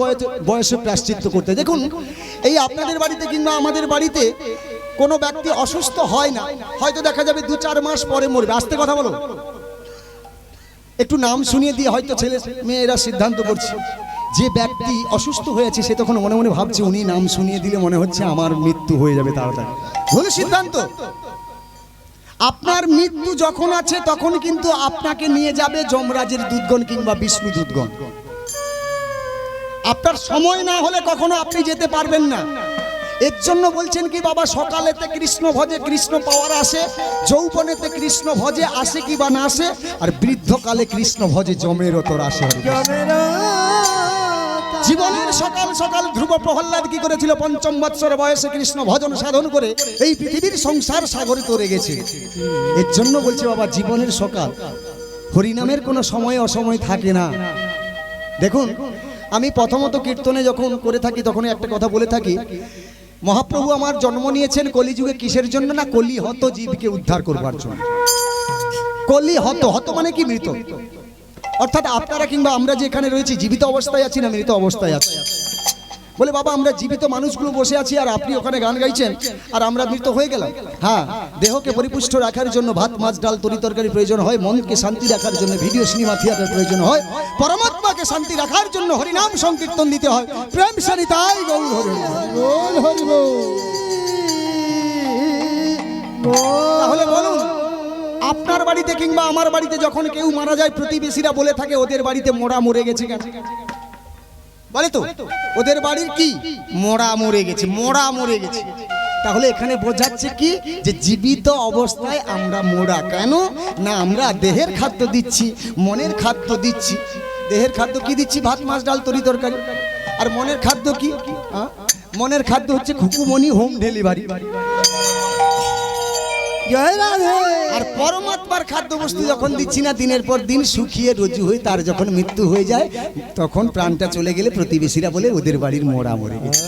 বয়সে প্রায়শ্চিত্ত করতে। দেখুন, এই আপনাদের বাড়িতে কিংবা আমাদের বাড়িতে কোনো ব্যক্তি অসুস্থ হয় না, হয়তো দেখা যাবে 2-4 মাস পরে মরবে। আস্তে কথা বলো, একটু নাম শুনিয়ে দিয়ে হয়তো ছেলে মেয়েরা সিদ্ধান্ত করছে। যে ব্যক্তি অসুস্থ হয়েছে সে তখন মনে মনে ভাবছে উনি নাম শুনিয়ে দিলে মনে হচ্ছে আমার মৃত্যু হয়ে যাবে তাড়াতাড়ি। ভুল সিদ্ধান্ত। আপনার মৃত্যু যখন আছে তখন কিন্তু আপনাকে নিয়ে যাবে যমরাজের দূতগণ কিংবা বিষ্ণু দূতগণ। আপনার সময় না হলে কখনো আপনি যেতে পারবেন না। এর জন্য বলছেন কি বাবা, সকালেতে কৃষ্ণ ভজে কৃষ্ণ পাওয়ার আসে, যৌবনেতে কৃষ্ণ ভজে আসে কি বা না আসে, আর বৃদ্ধকালে কৃষ্ণ ভজে জমের তোর আসে। জীবনের সকাল সকাল ধ্রুব প্রহ্লাদ কি করেছিল? 5ম বৎসর বয়সে কৃষ্ণ ভজন সাধন করে এই পৃথিবীর সংসার সাগরে তরে গেছে। এর জন্য বলছে বাবা, জীবনের সকাল, হরিনামের কোনো সময় অসময় থাকে না। দেখুন, আমি প্রথমত কীর্তনে যখন করে থাকি তখন একটা কথা বলে থাকি, মহাপ্রভু আমার জন্ম নিয়েছেন কলিযুগে কিসের জন্য? না, কলি হত জীবকে উদ্ধার করবার জন্য। কলি হত, হত মানে কি? মৃত। অর্থাৎ আপনারা কিংবা আমরা যে এখানে রয়েছি জীবিত অবস্থায় আছি না মৃত অবস্থায় আছি? বলে বাবা, আমরা জীবিত মানুষগুলো বসে আছি আর আপনি ওখানে গান গাইছেন আর আমরা মৃত হয়ে গেলাম। হ্যাঁ, দেহকে পরিপুষ্ট রাখার জন্য ভাত মাছ ডাল তরি তরকারি প্রয়োজন হয়, মনকে শান্তি রাখার জন্য ভিডিও সিনেমা থিয়েটার প্রয়োজন হয়, পরমাত্মাকে শান্তি রাখার জন্য হরিনাম সংকীর্তন দিতে হয়। প্রেম সারিতাই গৌর হরি বল, হরি বল। তাহলে বলুন, আপনার বাড়িতে কিংবা আমার বাড়িতে যখন কেউ মারা যায় প্রতিবেশীরা বলে থাকে ওদের বাড়িতে মোড়া মরে গেছে কেন? বলে তো ওদের বাড়ির কি মোড়া মরে গেছে, মোড়া মরে গেছে। তাহলে এখানে বোঝাচ্ছে কি যে জীবিত অবস্থায় আমরা মোড়া। কেন না, আমরা দেহের খাদ্য দিচ্ছি, মনের খাদ্য দিচ্ছি। দেহের খাদ্য কি দিচ্ছি? ভাত মাছ ডাল তরি তরকারি। আর মনের খাদ্য কি? মনের খাদ্য হচ্ছে খুকুমনি হোম ডেলিভারি। আর পরমাত্মার খাদ্যবস্তু যখন দিচ্ছি না, দিনের পর দিন শুকিয়ে রজু হয়ে তার যখন মৃত্যু হয়ে যায় তখন প্রাণটা চলে গেলে প্রতিবেশীরা বলে ওদের বাড়ির মোড়া মরে গেছে।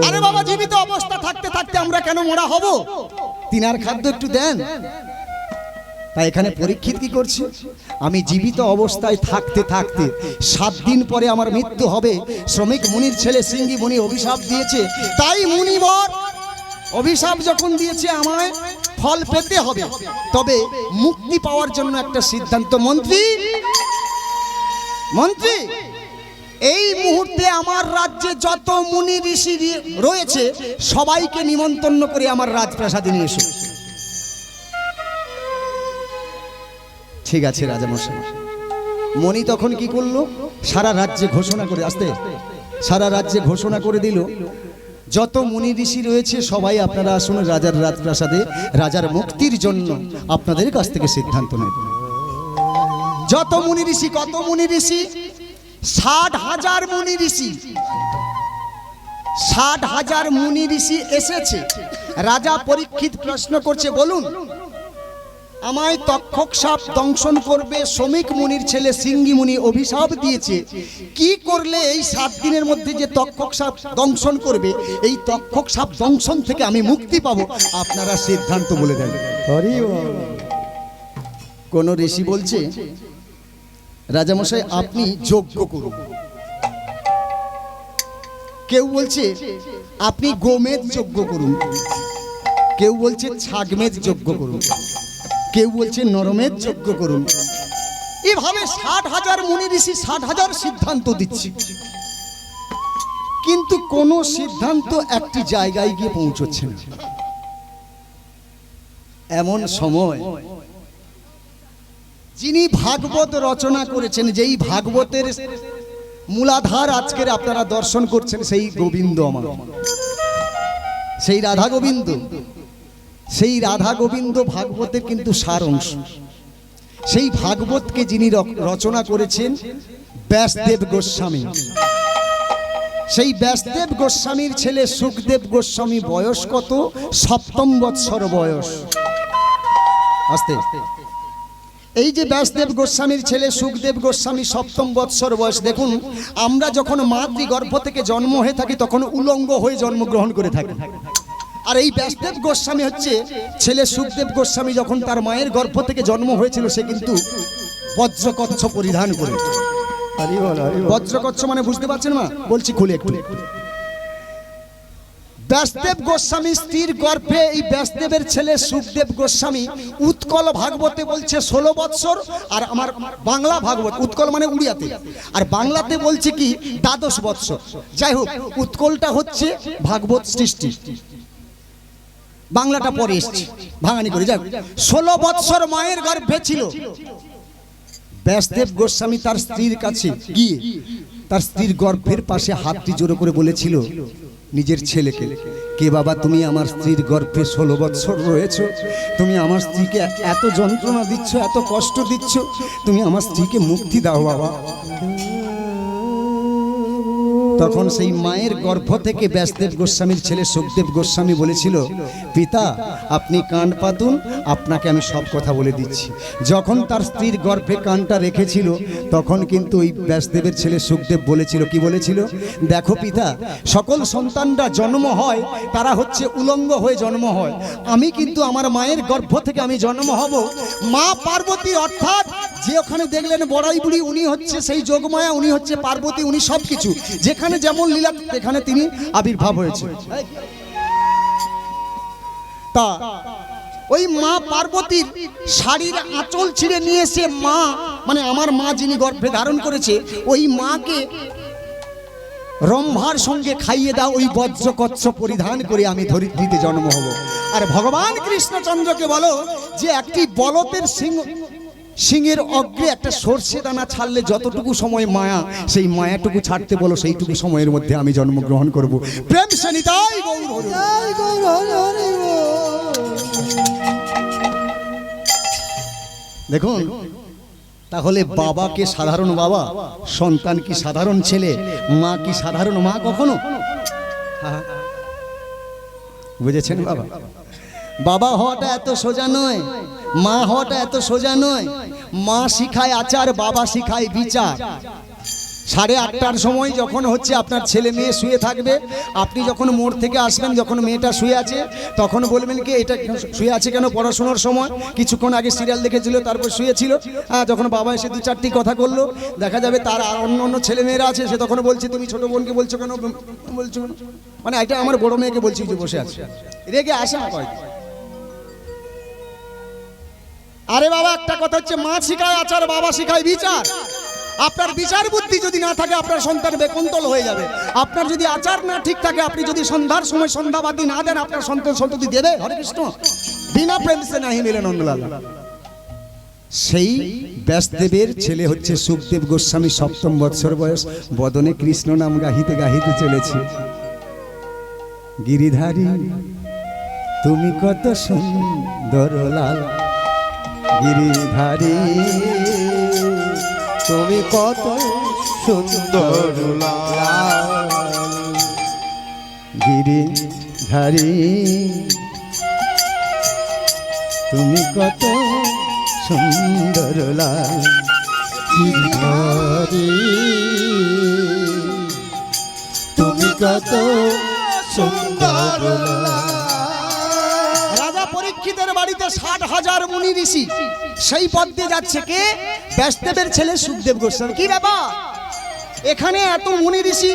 আরে বাবা, জীবিত অবস্থা থাকতে থাকতে আমরা কেন মোড়া হব? তিনার খাদ্য একটু দেন। তাই এখানে পরীক্ষিত কি করছে? আমি জীবিত অবস্থায় থাকতে থাকতে 7 দিন পরে আমার মৃত্যু হবে। শ্রমিক মুনির ছেলে সিঙ্গি মুনি অভিশাপ দিয়েছে, তাই মুনিবর অভিশাপ যখন দিয়েছে আমায় ফল পেতে হবে। তবে মুক্তি পাওয়ার জন্য একটা সিদ্ধান্ত। মন্ত্রী, মন্ত্রী, এই মুহূর্তে আমার রাজ্যে যত মুনি ঋষি রয়েছে সবাইকে নিমন্ত্রণ করে আমার রাজপ্রাসাদে নিয়ে এসো। ঠিক আছে রাজামশাই। মণি তখন কি করলো? সারা রাজ্যে ঘোষণা করে, আসতে সারা রাজ্যে ঘোষণা করে দিল, যত মুনি ঋষি রয়েছে সবাই আপনারা আসুন রাজার রাজপ্রাসাদে, রাজার মুক্তির জন্য আপনাদের কাছ থেকে সিদ্ধান্ত নেব। যত মুনি ঋষি, কত মুনি ঋষি? 60,000 মুনি ঋষি। 60,000 মুনি ঋষি এসেছে। রাজা পরীক্ষিত প্রশ্ন করছে, বলুন আমায় তক্ষক সাপ দংশন করবে। শ্রমিক মুনির ছেলে সিঙ্গি মুনি অভিশাপ দিয়েছে, কি করলে এই 7 দিনের মধ্যে যে তক্ষক সাপ দংশন করবে, এই তক্ষক সাপ দংশন থেকে আমি মুক্তি পাবো? আপনারা সিদ্ধান্ত বলে দেন। কোন ঋষি বলছে, রাজামশাই আপনি যজ্ঞ করুন। কেউ বলছে আপনি গোমেদ যজ্ঞ করুন, কেউ বলছে ছাগমেদ যজ্ঞ করুন, কেউ বলছে নরমেদ যজ্ঞ করুন। এভাবে 60,000 মুনি ঋষি 60,000 সিদ্ধান্ত দিচ্ছে। কোনো সিদ্ধান্ত একটি জায়গায় গিয়ে পৌঁছচ্ছে না। এমন সময় যিনি ভাগবত রচনা করেছেন, যেই ভাগবতের মূলাধার আজকের আপনারা দর্শন করছেন, সেই গোবিন্দ আমার, সেই রাধা গোবিন্দ, সেই রাধা গোবিন্দ ভাগবতের কিন্তু সার অংশ। সেই ভাগবতকে যিনি রচনা করেছেন ব্যাসদেব গোস্বামী। সেই ব্যাসদেব গোস্বামীর ছেলে সুখদেব গোস্বামী বয়স কত? 7ম বৎসর বয়স। আস্তে এই যে ব্যাসদেব গোস্বামীর ছেলে সুখদেব গোস্বামী 7ম বৎসর বয়স। দেখুন, আমরা যখন মাতৃগর্ভ থেকে জন্ম হয়ে থাকি তখন উলঙ্গ হয়ে জন্মগ্রহণ করে থাকি। আর এই ব্যাসদেব গোস্বামী হচ্ছে ছেলে সুখদেব গোস্বামী, যখন তার মায়ের গর্ভ থেকে জন্ম হয়েছিল সে কিন্তু বজ্রকচ্ছ পরিধান করে। বজ্রকচ্ছ মানে বুঝতে পারছেন মা? বলছি খুলে একটু। ব্যাসদেব গোস্বামী স্ত্রীর গর্ভে এই ব্যাসদেবের ছেলে সুখদেব গোস্বামী উৎকল ভাগবতে বলছে 16 বৎসর, আর আমার বাংলা ভাগবত, উৎকল মানে উড়িয়াতে, আর বাংলাতে বলছে কি 12 বৎসর। যাই হোক, উৎকলটা হচ্ছে ভাগবত সৃষ্টি, বাংলাটা পরে এসছে ভাঙানি করে। যাক, 16 বৎসর মায়ের গর্ভে ছিল। ব্যাসদেব গোস্বামী তার স্ত্রীর কাছে গিয়ে তার স্ত্রীর গর্ভের পাশে হাতটি জোড়ো করে বলেছিল নিজের ছেলেকে, কে বাবা, তুমি আমার স্ত্রীর গর্ভে 16 বৎসর রয়েছো, তুমি আমার স্ত্রীকে এত যন্ত্রণা দিচ্ছ, এত কষ্ট দিচ্ছ, তুমি আমার স্ত্রীকে মুক্তি দাও বাবা। তখন সেই মায়ের গর্ভ থেকে ব্যাসদেব গোস্বামীর ছেলে সুখদেব গোস্বামী বলেছিল, পিতা আপনি কান পাতুন, আপনাকে আমি সব কথা বলে দিচ্ছি। যখন তার স্ত্রীর গর্ভে কানটা রেখেছিল তখন কিন্তু ওই ব্যাসদেবের ছেলে সুখদেব বলেছিল, কি বলেছিল? দেখো পিতা, সকল সন্তানরা জন্ম হয় তারা হচ্ছে উলঙ্গ হয়ে জন্ম হয়, আমি কিন্তু আমার মায়ের গর্ভ থেকে আমি জন্ম হব মা পার্বতী, অর্থাৎ যে ওখানে দেখলেন বড়াই বুড়ি, উনি হচ্ছে সেই যোগমায়া, উনি হচ্ছে পার্বতী, উনি সব কিছু, যেখানে যেমন লীলা সেখানে তিনি আবির্ভাব হয়েছে। তা ওই মা পার্বতীর শাড়ির আঁচল ছিঁড়ে নিয়ে এসে মা, মানে আমার মা যিনি গর্ভে ধারণ করেছে, ওই মাকে রম্ভার সঙ্গে খাইয়ে দাও, ওই বজ্রকচ্ছ পরিধান করে আমি ধরিত্রীতে জন্ম হব। আর ভগবান কৃষ্ণচন্দ্রকে বলো যে একটি বলতের সিংহের অগ্রে একটা সর্ষে দানা ছাড়লে যতটুকু সময় মায়া, সেই মায়াটুকু ছাড়তে বলো, সেইটুকু সময়ের মধ্যে আমি জন্মগ্রহণ করব। প্রেম সনিতাই গৌর। দেখুন, তাহলে বাবা কি সাধারণ বাবা? সন্তান কি সাধারণ ছেলে? মা কি সাধারণ মা কখনো? বুঝেছেন বাবা? বাবা হওয়াটা এত সোজা নয়, মা হওয়াটা এত সোজা নয়। মা শিখায় আচার, বাবা শিখায় বিচার। 8:30টার সময় যখন হচ্ছে আপনার ছেলে মেয়ে শুয়ে থাকবে, আপনি যখন মোড় থেকে আসবেন, যখন মেয়েটা শুয়ে আছে তখন বলবেন কি এটা শুয়ে আছে কেন? পড়াশোনার সময় কিছুক্ষণ আগে সিরিয়াল দেখেছিল, তারপর শুয়েছিল। যখন বাবা এসে 2-4টি কথা করলো, দেখা যাবে তার অন্য অন্য ছেলে মেয়েরা আছে, সে তখন বলছে তুমি ছোট বোনকে বলছো কেন, বলছো কেন, মানে এটা আমার বড় মেয়েকে বলছি যে বসে আছে, রেগে আসে না কয়। আরে বাবা, একটা কথা হচ্ছে মা শিখায় আচার, বাবা শিখায় বিচার। আপনার বিচার বুদ্ধি যদি না থাকে আপনার সন্তান বেকুন্তল হয়ে যাবে। আপনার যদি আচার না ঠিক থাকে, আপনি যদি সন্ধ্যার সময় সন্ধ্যাবাদী না দেন, আপনার সন্ততি দেবে? হরে কৃষ্ণ, বিনা প্রেম সে নাহি মিলে নন্দলাল। সেই ব্যাসদেবের ছেলে হচ্ছে সুখদেব গোস্বামী, 7ম বৎসর বয়স, বদনে কৃষ্ণ নাম গাহিতে গাহিতে চলেছে। গিরিধারী তুমি কত সুন্দর লাল, গিরিধারী তুমি কত সুন্দর লাল, গিরিধারী তুমি কত সুন্দর লাল, গিরিধারী তুমি কত সুন্দর লাল। পরীক্ষিতের বাড়িতে 60,000 মুনি ঋষি, সেই পথ দিয়ে যাচ্ছে কে? ব্যাসদেবের ছেলে সুখদেব গোস্বামী। কি ব্যাপার এখানে এত মুনি ঋষি?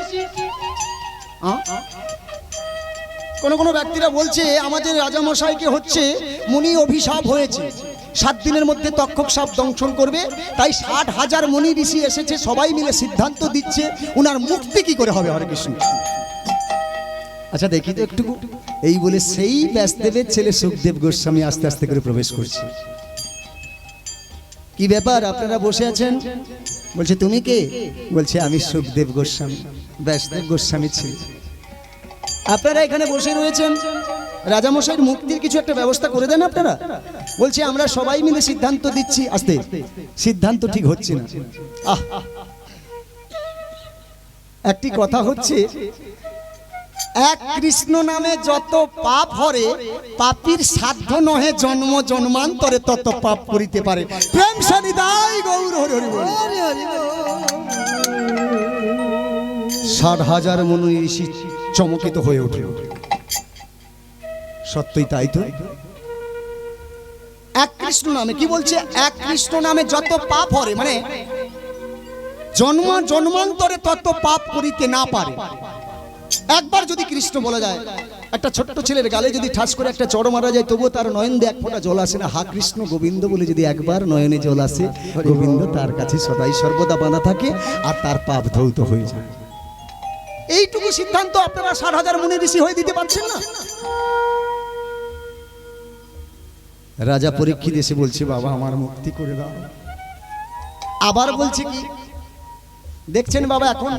কোন কোন ব্যক্তিরা বলছে আমাদের রাজামশাইকে হচ্ছে মুনি অভিশাপ হয়েছে, 7 দিনের মধ্যে তক্ষক সাপ দংশন করবে, তাই 60,000 মুনি ঋষি এসেছে, সবাই মিলে সিদ্ধান্ত দিচ্ছে উনার মুক্তি কি করে হবে। হরে কৃষ্ণ। আচ্ছা দেখি তো একটু। এই বলে সেই ব্যাসদেবের ছেলে সুখদেব গোস্বামী আস্তে আস্তে করে প্রবেশ করছে। কি ব্যাপার, আপনারা বসে আছেন? বলছে তুমি কে? বলছে আমি সুখদেব গোস্বামী, ব্যাসদেব গোস্বামী ছেলে। আপনারা এখানে বসে রয়েছেন, রাজামশাইয়ের মুক্তির কিছু একটা ব্যবস্থা করে দেন আপনারা। বলছে আমরা সবাই মিলে সিদ্ধান্ত দিচ্ছি। আস্তে, সিদ্ধান্ত ঠিক হচ্ছে না। আহ, একটি কথা হচ্ছে, এক কৃষ্ণ নামে যত পাপ হরে, পাপীর সাধ্য নহে জন্ম জন্মান্তরে তত পাপ করিতে পারে। প্রেম সানিদাই গৌর হরি হরি বল। 60,000 মুনি ঋষি চমকিত হয়ে উঠল। সত্যই তাই তো। এক কৃষ্ণ নামে, কি বলছে? এক কৃষ্ণ নামে যত পাপ হরে, মানে জন্ম জন্মান্তরে তত পাপ করিতে না পারে। একবার যদি কৃষ্ণ বলা যায়, একটা ছোট্ট ছেলের গালে যদি ঠাস করে একটা চড় মারা যায়, তবুও তার নয়ন দিয়ে এক ফোঁটা জল আসে না। হা কৃষ্ণ গোবিন্দ বলে যদি একবার নয়নে জল আসে, গোবিন্দ তার কাছে সদাই সর্বদা বাঁধা থাকে আর তার পাপ ধৌত হয়ে যায়। এইটুকু সিদ্ধান্ত আপনারা 60,000 মুনি ঋষি হয়ে দিতে পারছেন না? রাজা পরীক্ষিত এসে বলছে, বাবা আমার মুক্তি করে দাও। আবার বলছে কি, দেখছেন বাবা এখন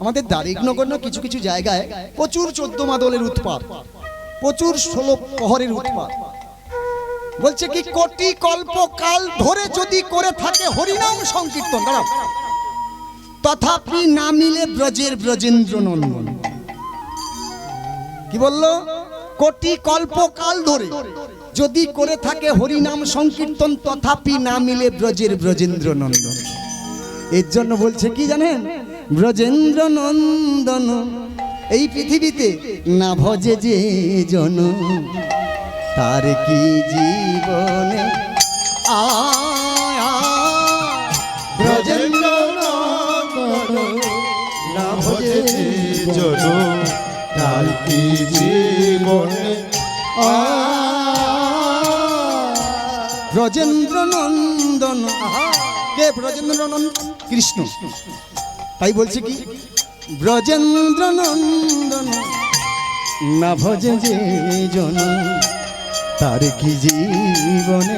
আমাদের দারিকনগর না কিছু কিছু জায়গায় প্রচুর 14 মাদলের উৎপাত, প্রচুর 16 প্রহরের উৎপাত। বলছে কি, কোটি কল্প কাল ধরে যদি করে থাকে হরিনাম সংকীর্তন, দাঁড়াও, তথাপি না মিলে ব্রজের ব্রজেন্দ্র নন্দন। কি বললো? কোটি কল্প কাল ধরে যদি করে থাকে হরিনাম সংকীর্তন, তথাপি না মিলে ব্রজের ব্রজেন্দ্র নন্দন। এর জন্য বলছে কি জানেন, ব্রজেন্দ্র নন্দন এই পৃথিবীতে না ভজে যে জন, তার কি জীবনে ব্রজেন্দ্র নন্দন না ভজে জন, তার কি জীবনে ব্রজেন্দ্র নন্দন। কে ব্রজেন্দ্র নন্দন? কৃষ্ণ। তাই বলছে কি, ব্রজেন্দ্র নন্দন না ভজে যে জন, তার কি জীবনে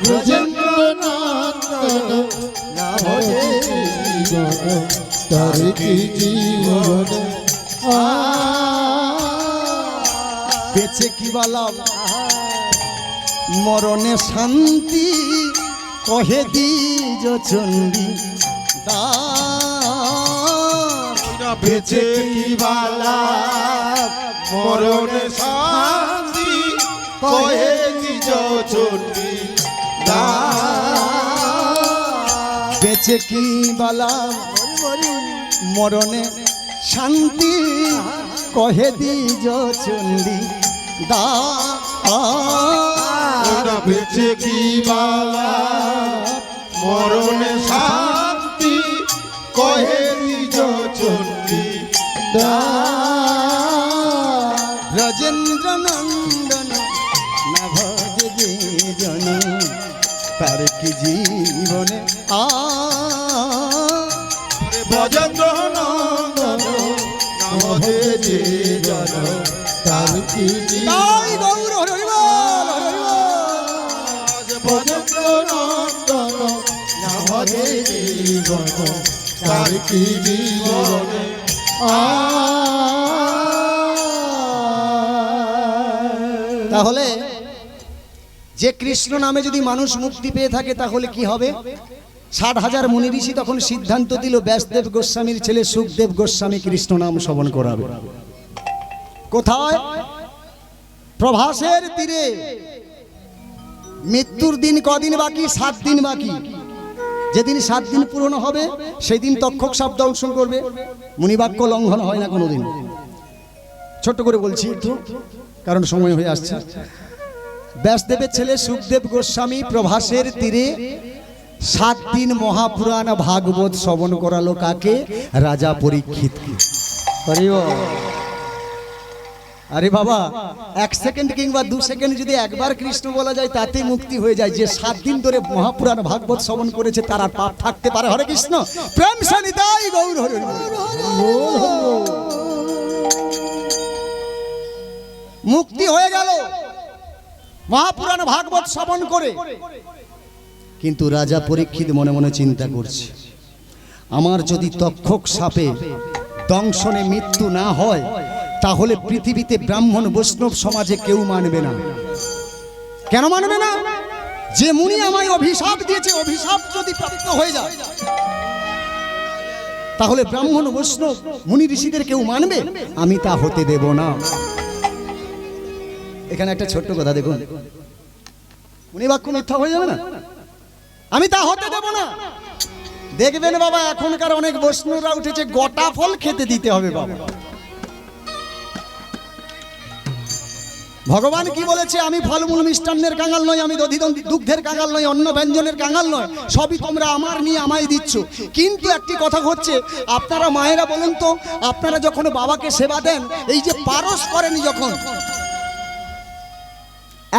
ব্রজেন্দ্র নন্দন না ভজে জন, তার কি জীবনে বেঁচে কি বালাম মরণে শান্তি, কহে দ্বিজ চণ্ডী বেঁচে কি বালা মরণে শান্তি, কহে দ্বিজ চণ্ডী বেঁচে কি বালাম মরণে শান্তি, কহে দ্বিজ চণ্ডী বেঁচে কি বালা মরণে শান্তি, কহে দ্বিজ চণ্ডী ব্রজেন্দ্র নন্দন না ভজে যে জন, তার কি জীবনে ব্রজেন্দ্র নন্দন না ভজে যে জন, তার কি তাই গৌর হরি বল, হরি বল। ব্রজেন্দ্র নন্দন না ভজে জীবন, তার কি জীবনে তাহলে যে কৃষ্ণ নামে যদি মানুষ মুক্তি পেয়ে থাকে তাহলে কি হবে? 60,000 মুনি ঋষি তখন সিদ্ধান্ত দিল, ব্যাসদেব গোস্বামীর ছেলে সুখদেব গোস্বামী কৃষ্ণ নাম শ্রবণ করাবে। কোথায়? প্রভাসের তীরে। মৃত্যুর দিন কদিন বাকি? 7 দিন বাকি। যেদিন 7 দিন পূরণ হবে সেই দিন তক্ষক সাপ দংশন করবে। মুনিবাক্য লঙ্ঘন হয় না কোনোদিন। ছোট্ট করে বলছি একটু, কারণ সময় হয়ে আসছে। ব্যাসদেবের ছেলে সুখদেব গোস্বামী প্রভাসের তীরে 7 দিন মহাপুরাণ ভাগবত শ্রবণ করালো। কাকে? রাজা পরীক্ষিতকে। আরে বাবা, 1 সেকেন্ড কিংবা 2 সেকেন্ড যদি একবার কৃষ্ণ বলা যায় তাতে মুক্তি হয়ে যায়। যে 7 দিন ধরে মহাপুরাণ ভাগবত শ্রবণ করেছে তার আর পাপ থাকতে পারে? হরে কৃষ্ণ, প্রেম সে নিতাই গৌর হরি হরি। মুক্তি হয়ে গেল মহাপুরাণ ভাগবত শ্রবণ করে। কিন্তু রাজা পরীক্ষিত মনে মনে চিন্তা করছে, আমার যদি তক্ষক সাপে দংশনে মৃত্যু না হয় তাহলে পৃথিবীতে ব্রাহ্মণ বৈষ্ণব সমাজে কেউ মানবে না। কেন মানবে না? যে মুনি আমায় অভিশাপ দিয়েছে, অভিশাপ যদি প্রাপ্ত হয়ে যায় তাহলে ব্রাহ্মণ বৈষ্ণব মুনি ঋষিদের কেউ মানবে? আমি তা হতে দেব না। এখানে একটা ছোট্ট কথা দেখুন, মুনি বাক্য মিথ্যা হয়ে যাবে না? আমি তা হতে দেব না। দেখবেন বাবা, এখনকার অনেক বৈষ্ণবরা উঠেছে, গোটা ফল খেতে দিতে হবে বাবা। ভগবান কি বলেছে? আমি ফলমূল মিষ্টান্নের কাঙাল নই, আমি দুগ্ধের কাঙাল নই, অন্ন ব্যঞ্জনের কাঙাল নয়, সবই তোমরা আমার নিয়ে আমায় দিচ্ছ। কিন্তু একটি কথা হচ্ছে, আপনারা মায়েরা বলুন তো, আপনারা যখন বাবাকে সেবা দেন, এই যে পারস করেন যখন,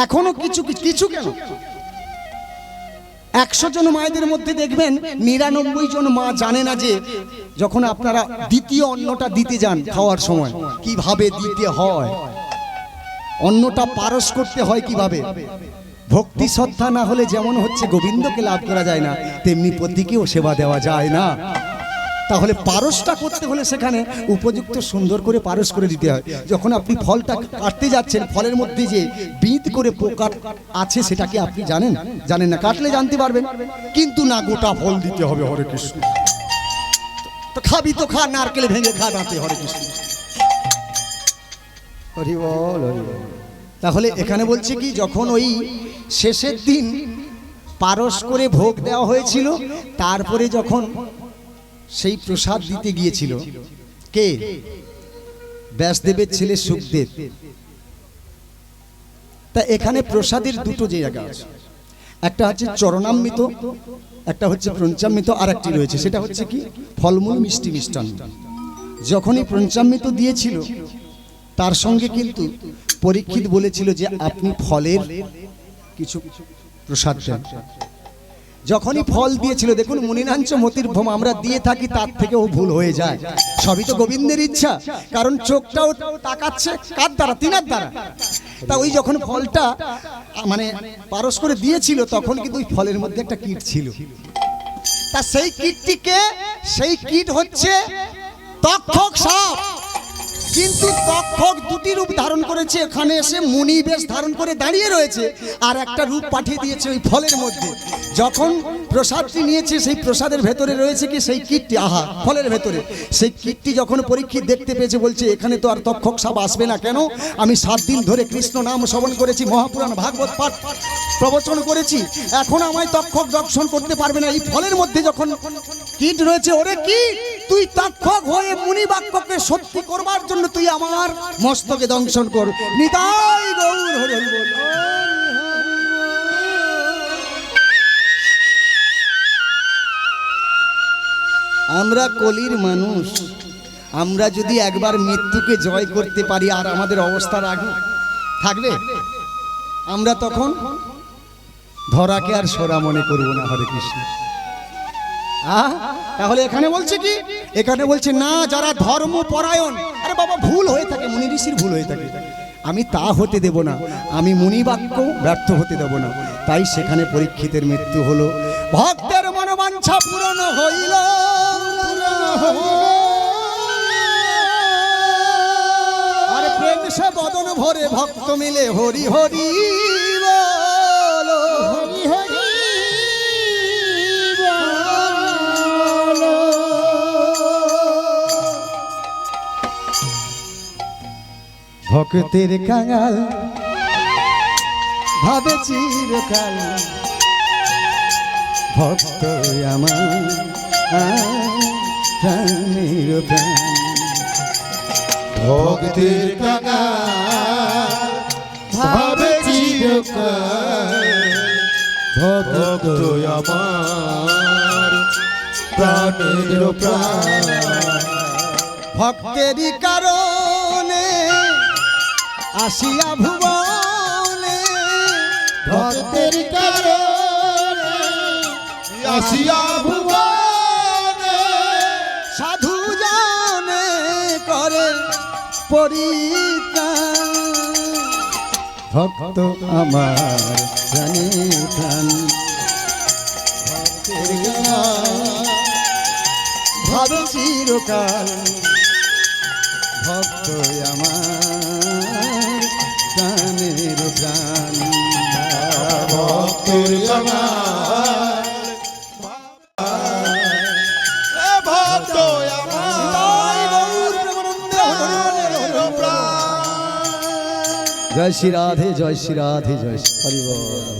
এখনো কিছু কিছু কেন 100 জন মায়েদের মধ্যে দেখবেন 99 জন মা জানে না যে যখন আপনারা দ্বিতীয় অন্নটা দিতে যান খাওয়ার সময় কিভাবে দিতে হয়, অন্নটা পারস করতে হয় কিভাবে। ভক্তি শ্রদ্ধা না হলে যেমন হচ্ছে গোবিন্দকে লাভ করা যায় না, তেমনি পতিকেও সেবা দেওয়া যায় না। তাহলে পারসটা করতে হলে সেখানে উপযুক্ত সুন্দর করে পারস করে দিতে হয়। যখন আপনি ফলটা কাটতে যাচ্ছেন, ফলের মধ্যে যে বিঁধ করে পোকা আছে সেটা কি আপনি জানেন? জানেন না, কাটলে জানতে পারবেন। কিন্তু না, গোটা ফল দিতে হবে। হরে কৃষ্ণ। তো খাবি তো খা, নারকেল ভেঙে খা দাঁতে। হরে কৃষ্ণ, হরি বল, হরি বল। তাহলে এখানে বলছে কি, যখন ওই শেষের দিন পারস করে ভোগ দেওয়া হয়েছিল, তারপরে যখন সেই প্রসাদ দিতে গিয়েছিল কে? ব্যাসদেবের ছেলে সুখদেব। তা এখানে প্রসাদের দুটো জায়গা আছে, একটা হচ্ছে চরণামৃত, একটা হচ্ছে পঞ্চামৃত, আর একটি রয়েছে সেটা হচ্ছে কি ফলমূল মিষ্টি মিষ্টান্ন। যখনই পঞ্চামৃত দিয়েছিল তার সঙ্গে কিন্তু পরীক্ষিত বলেছিল যে আপনি ফলের কিছু প্রসাদ দেন। যখনই ফল দিয়েছিল, দেখুন মুনিনাঞ্চ মতির ভ্রম আমরা দিয়ে থাকি, তার থেকেও ভুল হয়ে যায়। সবই তো গোবিন্দের ইচ্ছা, কারণ চোখটাও তাকাচ্ছে কার দ্বারা? তিনার দ্বারা। তা ওই যখন ফলটা মানে পারস করে দিয়েছিল, তখন কিন্তু ওই ফলের মধ্যে একটা কীট ছিল। তা সেই কীটটিকে, সেই কীট হচ্ছে তক্ষক সাপ। কিন্তু তক্ষক দুটি রূপ ধারণ করেছে, এখানে এসে মুনি বেশ ধারণ করে দাঁড়িয়ে রয়েছে, আর একটা রূপ পাঠিয়ে দিয়েছে ওই ফলের মধ্যে। যখন প্রসাদটি নিয়েছে, সেই প্রসাদের ভেতরে রয়েছে কি সেই কীটটি, আহা, ফলের ভেতরে সেই কীটটি যখন পরীক্ষিত দেখতে পেয়েছে, বলছে এখানে তো আর তক্ষক সাপ আসবে না। কেন? আমি 7 দিন ধরে কৃষ্ণ নাম শ্রবণ করেছি, মহাপুরাণ ভাগবত পাঠ প্রবচন করেছি, এখন আমায় তক্ষক দর্শন করতে পারবে না। এই ফলের মধ্যে যখন কীট রয়েছে, ওরে কি তুই তক্ষক হয়ে মুনি বাক্যকে সত্যি করবার জন্য তুই আমার মস্তকে দংশন কর। নিতাই গৌর হরি হরি বল। আমরা কলির মানুষ, আমরা যদি একবার মৃত্যুকে জয় করতে পারি, আর আমাদের অবস্থা থাকবে, আমরা তখন ধরাকে আর সোরা মনে করবো না। হরে কৃষ্ণ। তাহলে এখানে বলছে কি? এখানে বলছে না, যারা ধর্মপরায়ণ, আরে বাবা ভুল হয়ে থাকে, মুনি ঋষির ভুল হয়ে থাকে, আমি তা হতে দেব না, আমি মুনি বাক্য ব্যর্থ হতে দেব না। তাই সেখানে পরীক্ষিতের মৃত্যু হলো। ভক্তের মনোবাঞ্ছা পূরণ হইল, আর প্রেম সে বদন ভরে ভক্ত মিলে হরি হরি বল, হরি হরি। ভক্তের কাঙাল ভাবে চিরকাল, ভক্ত আমার প্রাণের প্রাণ। ভক্তের কাঙাল ভাবে চিরকাল, ভক্ত আমার প্রাণের প্রাণ। ভক্তেরই কারণে আসিয়া ভুবনে ভক্তের কারণে আসিয়া ভুবনে সাধু জানে করে পরিত্রাণ ভক্ত আমার প্রাণের প্রাণ ভক্তের গান ভাবে চিরকাল ভক্ত আমার প্রাণের প্রাণ ভক্তের ভক্ত জয় শ্রী রাধে জয় শ্রী রাধে জয় শ্রী হরি বল।